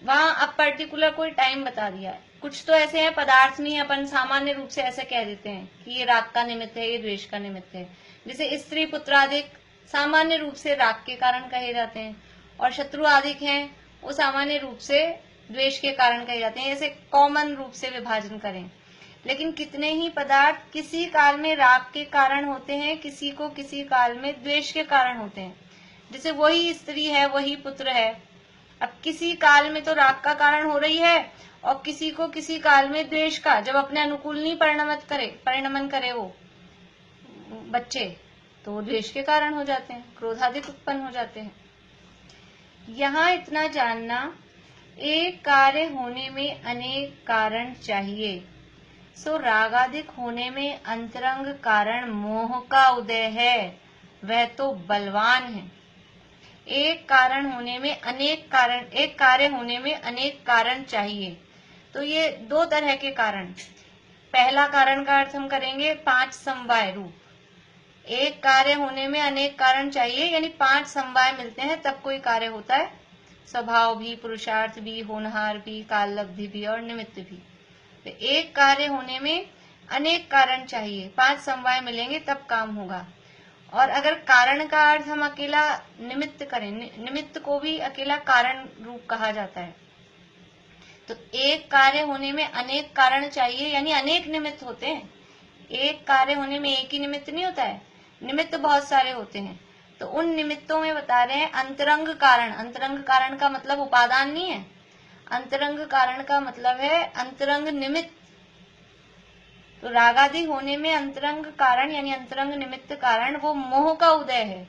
वहां अब पर्टिकुलर कोई टाइम बता दिया है। कुछ तो ऐसे हैं पदार्थ नहीं, अपन सामान्य रूप से ऐसे कह देते हैं कि ये राग का निमित्त है, ये द्वेष का निमित्त है। जैसे स्त्री पुत्रादिक सामान्य रूप से राग के कारण कहे जाते हैं, और शत्रु आदिक हैं वो सामान्य रूप से द्वेष के कारण कहे जाते हैं। ऐसे कॉमन रूप से विभाजन करें, लेकिन कितने ही पदार्थ किसी काल में राग के कारण होते हैं, किसी को किसी काल में द्वेष के कारण होते हैं। जैसे वही स्त्री है, वही पुत्र है, अब किसी काल में तो राग का कारण हो रही है और किसी को किसी काल में द्वेष का, जब अपने अनुकूल नहीं परिणमन करे वो बच्चे, तो वो द्वेष के कारण हो जाते हैं, क्रोधादिक उत्पन्न हो जाते हैं। यहाँ इतना जानना, एक कार्य होने में अनेक कारण चाहिए, सो रागादिक होने में अंतरंग कारण मोह का उदय है, वह तो बलवान है। एक कारण होने में अनेक कारण, एक कार्य होने में अनेक कारण चाहिए, तो ये दो तरह के कारण। पहला कारण का अर्थ हम करेंगे 5 समवाय रूप। एक कार्य होने में अनेक कारण चाहिए, यानी 5 समवाय मिलते हैं तब कोई कार्य होता है। स्वभाव भी, पुरुषार्थ भी, होनहार भी, काललब्धि भी और निमित्त भी। तो एक कार्य होने में अनेक कारण चाहिए, 5 समवाय मिलेंगे तब काम होगा। और अगर कारण का अर्थ हम अकेला निमित्त करें, निमित्त को भी अकेला कारण रूप कहा जाता है। तो एक कार्य होने में अनेक कारण चाहिए, यानी अनेक निमित्त होते हैं। एक कार्य होने में एक ही निमित्त नहीं होता है, निमित्त बहुत सारे होते हैं। तो उन निमित्तों में बता रहे हैं अंतरंग कारण। अंतरंग कारण का मतलब उपादान नहीं है, अंतरंग कारण का मतलब है अंतरंग निमित्त। तो रागादि होने में अंतरंग कारण यानी अंतरंग निमित्त कारण वो मोह का उदय है।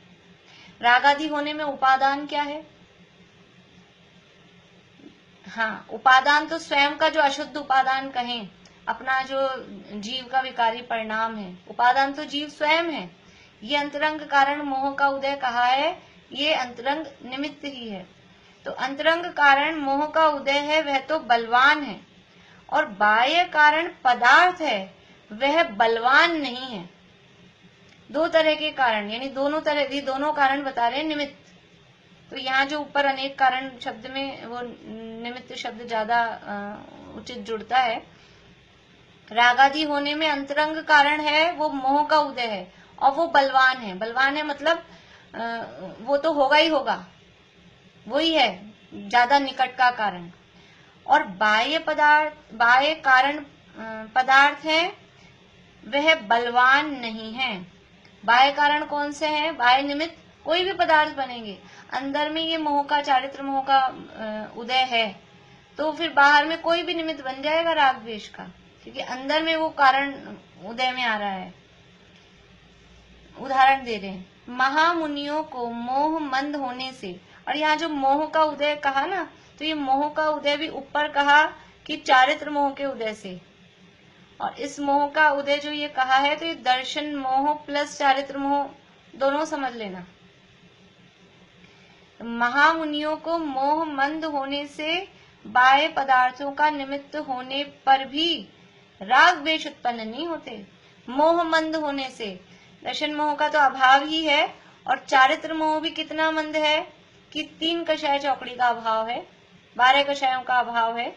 रागादि होने में उपादान क्या है? हाँ, उपादान तो स्वयं का जो अशुद्ध उपादान कहें, अपना जो जीव का विकारी परिणाम है, उपादान तो जीव स्वयं है। ये अंतरंग कारण मोह का उदय कहा है, ये अंतरंग निमित्त ही है। तो अंतरंग कारण मोह का उदय है, वह तो बलवान है, और बाह्य कारण पदार्थ है, वह बलवान नहीं है। दो तरह के कारण, यानी दोनों कारण बता रहे हैं निमित्त। तो यहाँ जो ऊपर अनेक कारण शब्द में वो निमित्त शब्द ज्यादा उचित जुड़ता है। रागादि होने में अंतरंग कारण है, वो मोह का उदय है, और वो बलवान है। बलवान है मतलब वो तो होगा ही होगा, वही है ज्यादा निकट का कारण। और बाह्य कारण पदार्थ है, वह बलवान नहीं है। बाह्य कारण कौन से हैं? बाह्य निमित्त कोई भी पदार्थ बनेंगे, अंदर में ये मोह का, चारित्र मोह का उदय है, तो फिर बाहर में कोई भी निमित्त बन जाएगा राग द्वेष का, क्योंकि अंदर में वो कारण उदय में आ रहा है। उदाहरण दे रहे हैं, महामुनियों को मोह मंद होने से, और यहाँ जो मोह का उदय कहा ना, तो ये मोह का उदय भी ऊपर कहा कि चारित्र मोह के उदय से, और इस मोह का उदय जो ये कहा है, तो ये दर्शन मोह प्लस चारित्र मोह दोनों समझ लेना। महामुनियों को मोह मंद होने से बाह्य पदार्थों का निमित्त होने पर भी राग द्वेष उत्पन्न नहीं होते। मोह मंद होने से, दर्शन मोह का तो अभाव ही है, और चारित्र मोह भी कितना मंद है कि 3 कषाय चौकड़ी का अभाव है, 12 कषायों का अभाव है।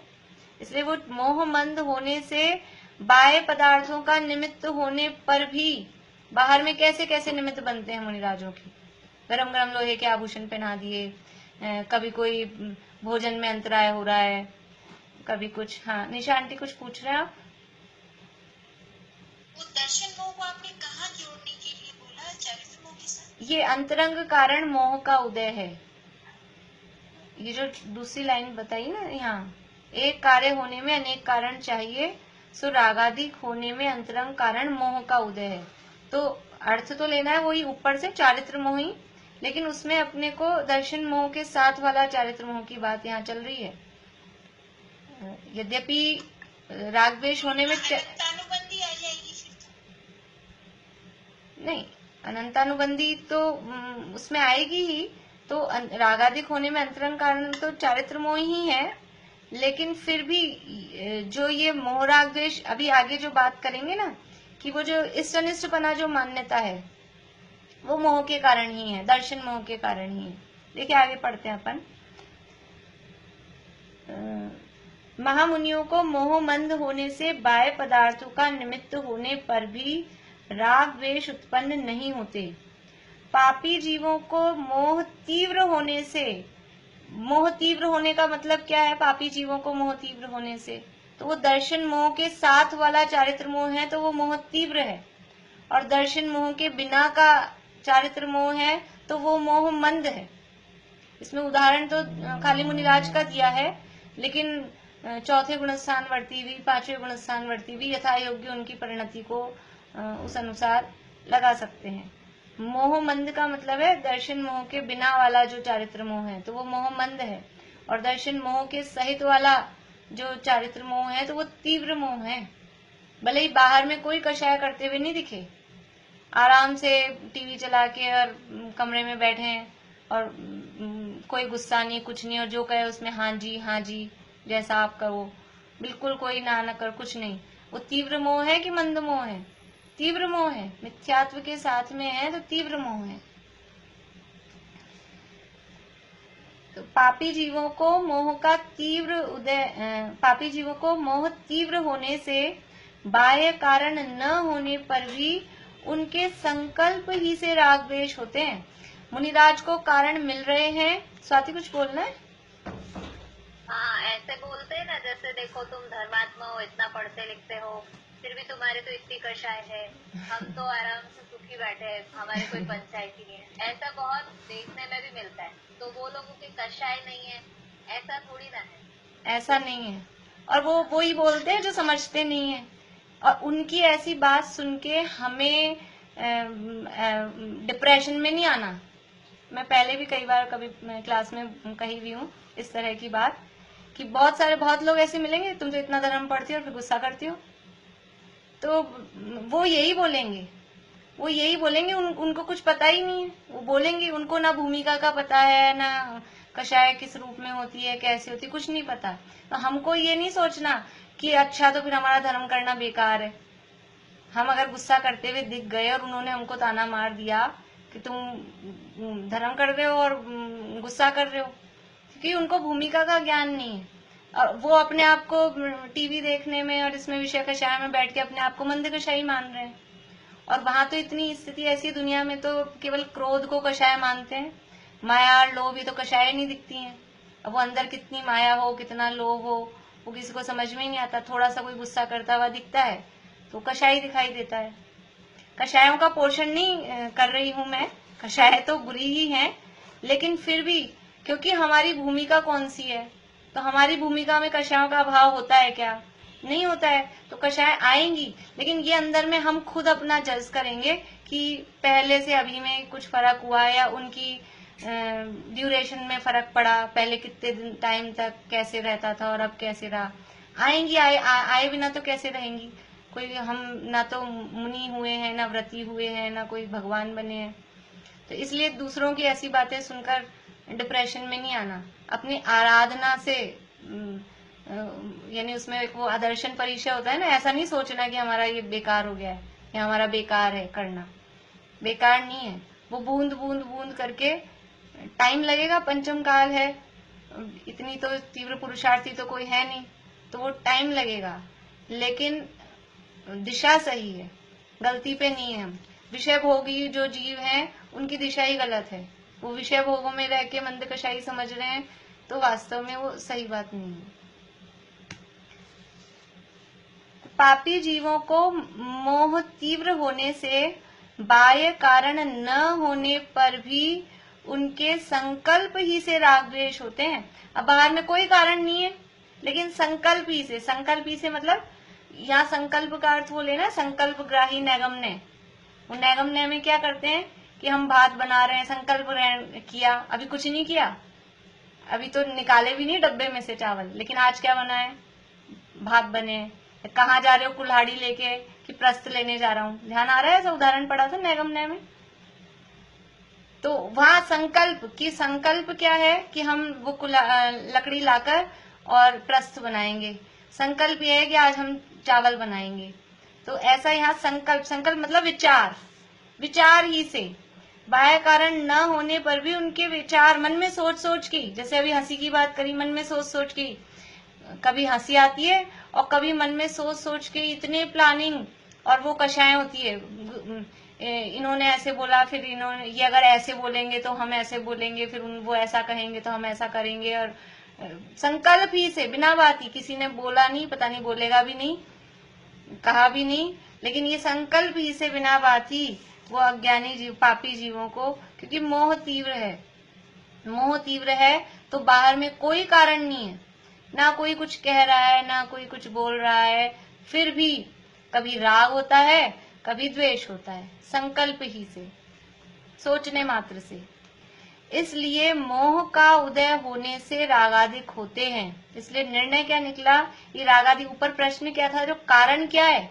इसलिए वो मोह मंद होने से बाह्य पदार्थों का निमित्त होने पर भी, बाहर में कैसे कैसे निमित्त बनते हैं मुनिराजों की, गरम गरम लोहे के आभूषण पहना दिए, कभी कोई भोजन में अंतराय हो रहा है, कभी कुछ। हाँ निशा आंटी कुछ पूछ रहे हैं आप? वो दर्शन मोह को आपने कहाँ जोड़ने के लिए बोला चारित्र मोह के साथ? ये अंतरंग कारण मोह का उदय है। ये जो दूसरी लाइन बताई ना, यहाँ एक कार्य होने में अनेक कारण चाहिए, सो रागादिक होने में अंतरंग कारण मोह का उदय है। तो अर्थ तो लेना है वही ऊपर से चारित्र मोह ही, लेकिन उसमें अपने को दर्शन मोह के साथ वाला चारित्र मोह की बात यहाँ चल रही है। यद्यपि राग द्वेष होने में अनंतानुबंधी आ जाएगी फिर तो। नहीं, अनंतानुबंधी तो उसमें आएगी ही। तो रागादिक होने में अंतरंग कारण तो चारित्र मोह ही है, लेकिन फिर भी जो ये मोह राग द्वेष अभी आगे जो बात करेंगे ना, कि वो जो इष्ट अनिष्टपना जो मान्यता है, वो मोह के कारण ही है, दर्शन मोह के कारण ही है। देखिए आगे पढ़ते हैं अपन। महामुनियों को मोह मंद होने से बाह्य पदार्थों का निमित्त होने पर भी राग द्वेष उत्पन्न नहीं होते। पापी जीवों को मोह तीव्र होने से, मोह तीव्र होने का मतलब क्या है? पापी जीवों को मोह तीव्र होने से, तो वो दर्शन मोह के साथ वाला चारित्र मोह है, तो वो मोह तीव्र है, और दर्शन मोह के बिना का चारित्र मोह है, तो वो मोह मंद है। इसमें उदाहरण तो खाली मुनिराज का दिया है, लेकिन चौथे गुणस्थान वर्ती भी, 5वें गुणस्थान वर्ती भी यथा योग्य उनकी परिणति को उस अनुसार लगा सकते हैं। मोह मंद का मतलब है दर्शन मोह के बिना वाला जो चारित्र मोह है, तो वो मोह मंद है, और दर्शन मोह के सहित वाला जो चारित्र मोह है, तो वो तीव्र मोह है। भले ही बाहर में कोई कषाय करते हुए नहीं दिखे, आराम से टीवी चला के और कमरे में बैठे हैं, और कोई गुस्सा नहीं, कुछ नहीं, और जो कहे उसमें हाँ जी जैसा आप करो, बिल्कुल कोई ना न कर, कुछ नहीं। वो तीव्र मोह है कि मंद मोह है? तीव्र मोह है, मिथ्यात्व के साथ में है, तो तीव्र मोह है। तो पापी जीवों को मोह का तीव्र पापी जीवों को मोह तीव्र होने से बाह्य कारण न होने पर भी उनके संकल्प ही से राग द्वेष होते हैं। मुनिराज को कारण मिल रहे हैं। स्वाति कुछ बोलना है? हाँ, ऐसे बोलते हैं ना, जैसे देखो तुम धर्मात्मा हो, इतना पढ़ते लिखते हो, फिर भी तुम्हारे तो इतनी कषाय है, हम तो आराम से सुखी बैठे हैं, हमारे कोई पंचायत ही नहीं है। ऐसा बहुत देखने में भी मिलता है। तो वो लोगों की कषाय नहीं है, ऐसा थोड़ी ना है। ऐसा नहीं है। और वो ही बोलते हैं जो समझते नहीं है, और उनकी ऐसी बात सुन के हमें डिप्रेशन में नहीं आना। मैं पहले भी कई बार कभी क्लास में कही भी हूँ इस तरह की बात, कि बहुत लोग ऐसे मिलेंगे, तुम तो इतना धर्म पढ़ती हो और फिर गुस्सा करती हो। तो वो यही बोलेंगे, उनको कुछ पता ही नहीं है। वो बोलेंगे, उनको ना भूमिका का पता है, ना कषाय किस रूप में होती है, कैसे होती है, कुछ नहीं पता। तो हमको ये नहीं सोचना कि अच्छा तो फिर हमारा धर्म करना बेकार है। हम अगर गुस्सा करते हुए दिख गए और उन्होंने हमको ताना मार दिया कि तुम धर्म कर रहे हो और गुस्सा कर रहे हो, क्योंकि उनको भूमिका का ज्ञान नहीं है। और वो अपने आप को टीवी देखने में और इसमें विषय कषाय में बैठ के अपने आप को मंद कषाई मान रहे हैं। और वहां तो इतनी स्थिति ऐसी दुनिया में तो केवल क्रोध को कषाय मानते हैं, माया और लोभ ही तो कषाय नहीं दिखती हैं। अब वो अंदर कितनी माया हो, कितना लोभ हो, वो किसी को समझ में ही नहीं आता। थोड़ा सा कोई गुस्सा करता हुआ दिखता है तो कषाय दिखाई देता है। कषायों का पोषण नहीं कर रही हूं मैं, कषाय तो बुरी ही है, लेकिन फिर भी क्योंकि हमारी भूमिका कौन सी है, तो हमारी भूमिका में कषायों का अभाव होता है क्या? नहीं होता है। तो कषाय आएंगी, लेकिन ये अंदर में हम खुद अपना जज करेंगे कि पहले से अभी में कुछ फर्क हुआ या उनकी ड्यूरेशन में फर्क पड़ा, पहले कितने दिन टाइम तक कैसे रहता था और अब कैसे रहा। आएंगी, आए बिना तो कैसे रहेंगी? कोई हम ना तो मुनि हुए हैं, ना व्रती हुए हैं, ना कोई भगवान बने हैं। तो इसलिए दूसरों की ऐसी बातें सुनकर डिप्रेशन में नहीं आना। अपनी आराधना से यानी उसमें एक वो आदर्शन परिचय होता है ना, ऐसा नहीं सोचना कि हमारा ये बेकार हो गया है या हमारा बेकार है करना। बेकार नहीं है, वो बूंद बूंद बूंद करके टाइम लगेगा। पंचम काल है, इतनी तो तीव्र पुरुषार्थी तो कोई है नहीं, तो वो टाइम लगेगा, लेकिन दिशा सही है, गलती पे नहीं है हम। विषय भोगी जो जीव हैं उनकी दिशा ही गलत है। वो विषय भोगों में रह के मंद कषाई समझ रहे हैं, तो वास्तव में वो सही बात नहीं है। पापी जीवों को मोह तीव्र होने से बाह्य कारण न होने पर भी उनके संकल्प ही से राग द्वेष होते हैं। अब बाहर में कोई कारण नहीं है, लेकिन संकल्प ही से मतलब यहाँ संकल्प का अर्थ वो लेना, संकल्प ग्राही नैगम्य। वो नैगम्य में क्या करते हैं कि हम भात बना रहे हैं, संकल्प किया, अभी कुछ नहीं किया, अभी तो निकाले भी नहीं डब्बे में से चावल, लेकिन आज क्या बना है? भात बने। कहाँ जा रहे हो? कुल्हाड़ी लेके, कि प्रस्थ लेने जा रहा हूँ। ध्यान आ रहा है? ऐसा उदाहरण पड़ा था नैगम्य में। तो वहां संकल्प क्या है कि हम वो लकड़ी लाकर और प्रस्थ बनाएंगे। संकल्प यह है कि आज हम चावल बनाएंगे। तो ऐसा यहाँ संकल्प मतलब विचार ही से, बाह्य कारण न होने पर भी उनके विचार मन में सोच की, जैसे अभी हंसी की बात करी, मन में सोच की, कभी हंसी आती है और कभी मन में सोच के इतने प्लानिंग, और वो कषाय होती है। इन्होंने ऐसे बोला, फिर इन्होंने ये अगर ऐसे बोलेंगे तो हम ऐसे बोलेंगे, फिर वो ऐसा कहेंगे तो हम ऐसा करेंगे। और संकल्प ही से, बिना बात ही, किसी ने बोला नहीं, पता नहीं बोलेगा भी नहीं, कहा भी नहीं, लेकिन ये संकल्प ही से बिना बात ही वो अज्ञानी जीव, पापी जीवों को, क्योंकि मोह तीव्र है तो बाहर में कोई कारण नहीं है, ना कोई कुछ कह रहा है, ना कोई कुछ बोल रहा है, फिर भी कभी राग होता है, कभी द्वेष होता है, संकल्प ही से, सोचने मात्र से। इसलिए मोह का उदय होने से रागादिक होते हैं। इसलिए निर्णय क्या निकला? ये रागादिक, ऊपर प्रश्न क्या था, जो कारण क्या है,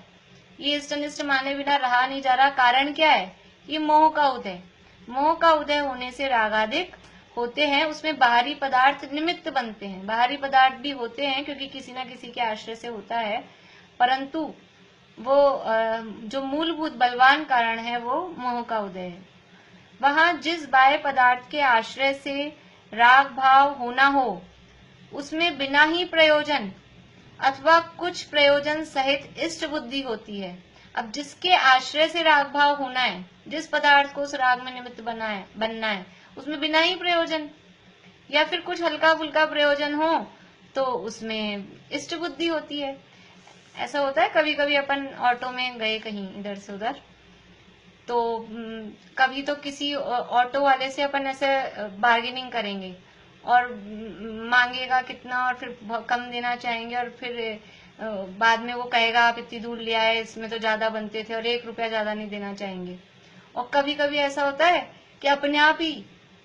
ये इष्टनिष्ठ माने बिना रहा नहीं जा रहा। कारण क्या है? ये मोह का उदय होने से रागादिक होते हैं। उसमें बाहरी पदार्थ निमित्त बनते हैं, बाहरी पदार्थ भी होते हैं क्योंकि किसी न किसी के आश्रय से होता है, परंतु वो जो मूलभूत बलवान कारण है वो मोह का उदय है। वहां जिस बाह्य पदार्थ के आश्रय से राग भाव होना हो, उसमें बिना ही प्रयोजन अथवा कुछ प्रयोजन सहित इष्ट बुद्धि होती है। अब जिसके आश्रय से राग भाव होना है, जिस पदार्थ को उस राग में निमित्त बनना है, उसमें बिना ही प्रयोजन या फिर कुछ हल्का फुल्का प्रयोजन हो तो उसमें इष्ट बुद्धि होती है। ऐसा होता है, कभी कभी अपन ऑटो में गए कहीं इधर से उधर, तो कभी तो किसी ऑटो वाले से अपन ऐसे बार्गेनिंग करेंगे और मांगेगा कितना और फिर कम देना चाहेंगे, और फिर बाद में वो कहेगा आप इतनी दूर ले आए, इसमें तो ज्यादा बनते थे, और 1 रुपया ज्यादा नहीं देना चाहेंगे। और कभी कभी ऐसा होता है कि अपने आप ही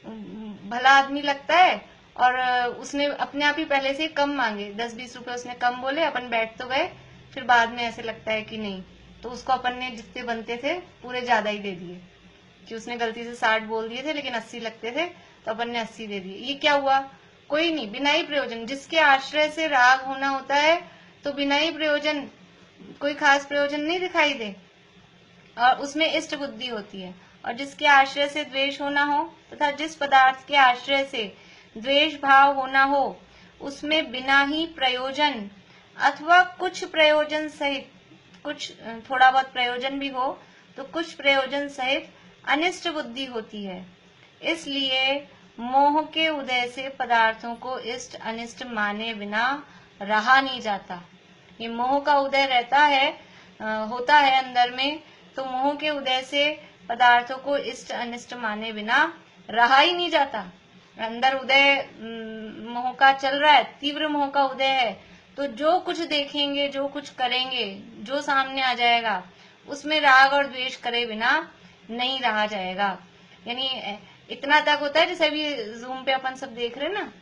भला आदमी लगता है और उसने अपने आप ही पहले से कम मांगे, 10-20 रुपए उसने कम बोले, अपन बैठ तो गए, फिर बाद में ऐसे लगता है कि नहीं, तो उसको अपन ने जितने बनते थे पूरे ज्यादा ही दे दिए, कि उसने गलती से 60 बोल दिए थे लेकिन 80 लगते थे, तो अपन ने 80 दे दिए। ये क्या हुआ? कोई नहीं, बिना ही प्रयोजन, जिसके आश्रय से राग होना होता है तो बिना ही प्रयोजन, कोई खास प्रयोजन नहीं दिखाई दे, और उसमें इष्ट बुद्धि होती है। और जिसके आश्रय से द्वेष होना हो तथा जिस पदार्थ के आश्रय से द्वेष भाव होना हो, उसमें बिना ही प्रयोजन अथवा कुछ प्रयोजन सहित, कुछ थोड़ा बहुत प्रयोजन भी हो तो कुछ प्रयोजन सहित अनिष्ट बुद्धि होती है। इसलिए मोह के उदय से पदार्थों को इष्ट अनिष्ट माने बिना रहा नहीं जाता। ये मोह का उदय रहता है, होता है अंदर में, तो मोह के उदय से पदार्थों को इष्ट अनिष्ट माने बिना रहा ही नहीं जाता। अंदर उदय मोह का चल रहा है, तीव्र मोह का उदय है, तो जो कुछ देखेंगे, जो कुछ करेंगे, जो सामने आ जाएगा, उसमें राग और द्वेष करे बिना नहीं रहा जाएगा। यानी इतना तक होता है, जैसे अभी जूम पे अपन सब देख रहे हैं ना,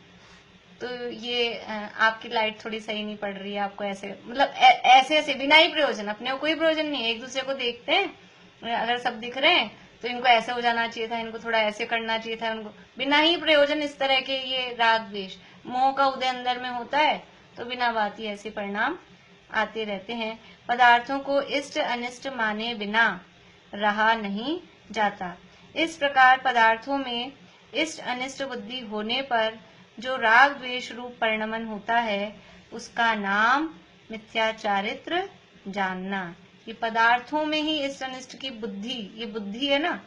तो ये आपकी लाइट थोड़ी सही नहीं पड़ रही है, आपको ऐसे, मतलब ऐसे ऐसे बिना ही प्रयोजन, अपने को कोई प्रयोजन नहीं है, एक दूसरे को देखते हैं, अगर सब दिख रहे हैं तो इनको ऐसे हो जाना चाहिए था, इनको थोड़ा ऐसे करना चाहिए था, उनको बिना ही प्रयोजन इस तरह के ये राग द्वेष मोह का उदय अंदर में होता है, तो बिना बात ही ऐसे परिणाम आते रहते हैं। पदार्थों को इष्ट अनिष्ट माने बिना रहा नहीं जाता। इस प्रकार पदार्थों में इष्ट अनिष्ट बुद्धि होने पर जो राग द्वेष रूप परिणमन होता है, उसका नाम मिथ्याचारित्र जानना। ये पदार्थों में ही इष्ट अनिष्ट की बुद्धि, ये बुद्धि है ना,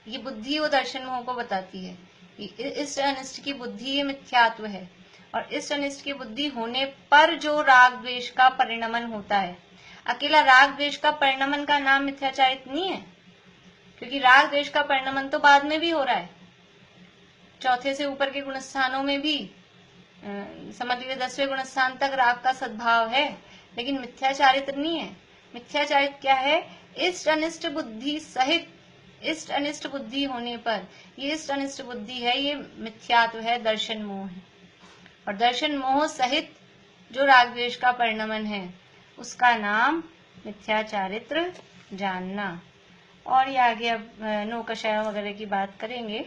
ये बुद्धि वो दर्शन मोह को बताती है। इष्ट अनिष्ट की बुद्धि ये मिथ्यात्व है, और इष्ट अनिष्ट की बुद्धि होने पर जो राग द्वेष का परिणमन होता है, अकेला राग द्वेष का परिणमन का नाम मिथ्याचारित नहीं है, क्योंकि राग द्वेष का परिणमन तो बाद में भी हो रहा है। चौथे से ऊपर के गुणस्थानों में भी समझ लीजिए 10वें गुणस्थान तक राग का सद्भाव है, लेकिन मिथ्याचारित्र नहीं है। मिथ्याचारित्र क्या है? इष्ट अनिष्ट बुद्धि सहित, इष्ट अनिष्ट बुद्धि होने पर, ये इष्ट अनिष्ट बुद्धि है, ये मिथ्यात्व है, दर्शन मोह है। और दर्शन मोह सहित जो राग द्वेष का परिणमन है, उसका नाम मिथ्याचारित्र जानना। और ये आगे अब नौकषायों वगैरह की बात करेंगे,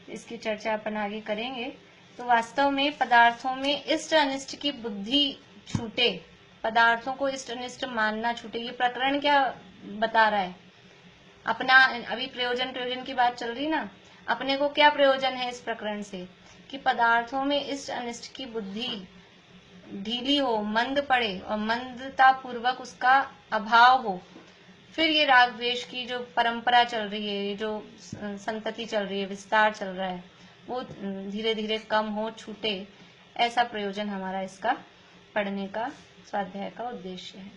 इसकी चर्चा अपन आगे करेंगे। तो वास्तव में पदार्थों में इष्ट अनिष्ट की बुद्धि छूटे, पदार्थों को इष्ट अनिष्ट मानना छूटे, ये प्रकरण क्या बता रहा है? अपना अभी प्रयोजन की बात चल रही ना, अपने को क्या प्रयोजन है इस प्रकरण से? कि पदार्थों में इष्ट अनिष्ट की बुद्धि ढीली हो, मंद पड़े, और मंदता पूर्वक उसका अभाव हो, फिर ये राग द्वेष की जो परंपरा चल रही है, ये जो संतति चल रही है, विस्तार चल रहा है, वो धीरे धीरे कम हो, छूटे। ऐसा प्रयोजन हमारा इसका पढ़ने का, स्वाध्याय का उद्देश्य है।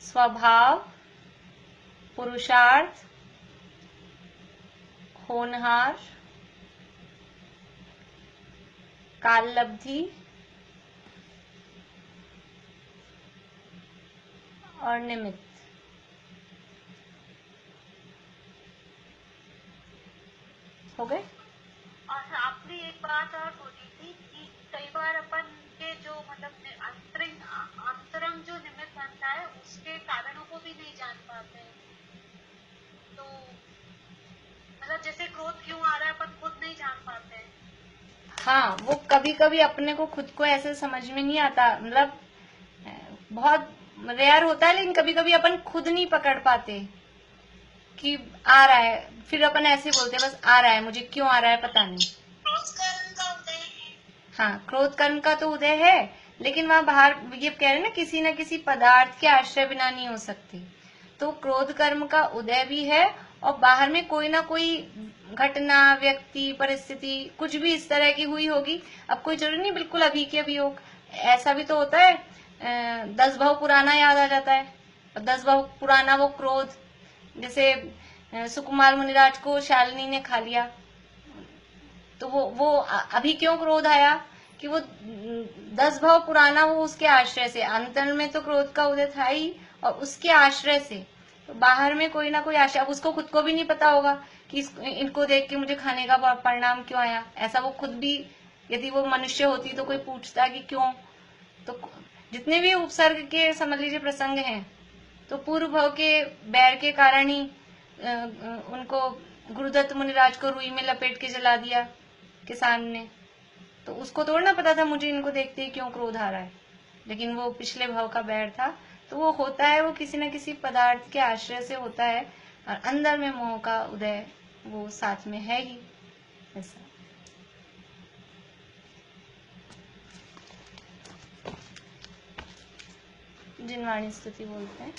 स्वभाव, पुरुषार्थ, होनहार, काललब्धि और निमित्त। हो गए? और आपने एक बात और बोली थी कि कई बार अपन के जो मतलब अंतरंग जो निमित्त बनता है, उसके कारणों को भी नहीं जान पाते हैं। तो मतलब जैसे क्रोध क्यों आ रहा है, अपन खुद नहीं जान पाते हैं। हाँ, वो कभी कभी अपने को खुद को ऐसे समझ में नहीं आता, मतलब बहुत रेयर होता है, लेकिन कभी कभी अपन खुद नहीं पकड़ पाते कि आ रहा है, फिर अपन ऐसे बोलते हैं बस आ रहा है, मुझे क्यों आ रहा है पता नहीं। क्रोध कर्म का उदय है। हाँ, क्रोध कर्म का तो उदय है, लेकिन वहां बाहर ये कह रहे हैं ना, किसी पदार्थ के आश्रय बिना नहीं हो सकती। तो क्रोध कर्म का उदय भी है, और बाहर में कोई ना कोई घटना, व्यक्ति, परिस्थिति कुछ भी इस तरह की हुई होगी। अब कोई जरूरी नहीं बिल्कुल अभी के अभी हो, ऐसा भी तो होता है 10 भाव पुराना याद आ जाता है, और 10 भाव पुराना वो क्रोध, जैसे सुकुमार मुनिराज को शालिनी ने खा लिया, तो वो अभी क्यों क्रोध आया कि वो 10 भाव पुराना वो उसके आश्रय से, अंतर में तो क्रोध का उदय था ही, और उसके आश्रय से तो बाहर में कोई ना कोई आश्रय, अब उसको खुद को भी नहीं पता होगा कि इनको देख के मुझे खाने का परिणाम क्यों आया। ऐसा वो खुद भी, यदि वो मनुष्य होती तो कोई पूछता कि क्यों। तो जितने भी उपसर्ग के समझ लीजिए प्रसंग हैं, तो पूर्व भाव के बैर के कारण ही उनको गुरुदत्त मुनिराज को रुई में लपेट के जला दिया किसान ने। तो उसको थोड़ा ना पता था मुझे इनको देखते ही क्यों क्रोध आ रहा है, लेकिन वो पिछले भाव का बैर था। तो वो होता है, वो किसी न किसी पदार्थ के आश्रय से होता है, और अंदर में मोह का उदय वो साथ में है ही। ऐसा जिनवाणी स्तुति बोलते हैं।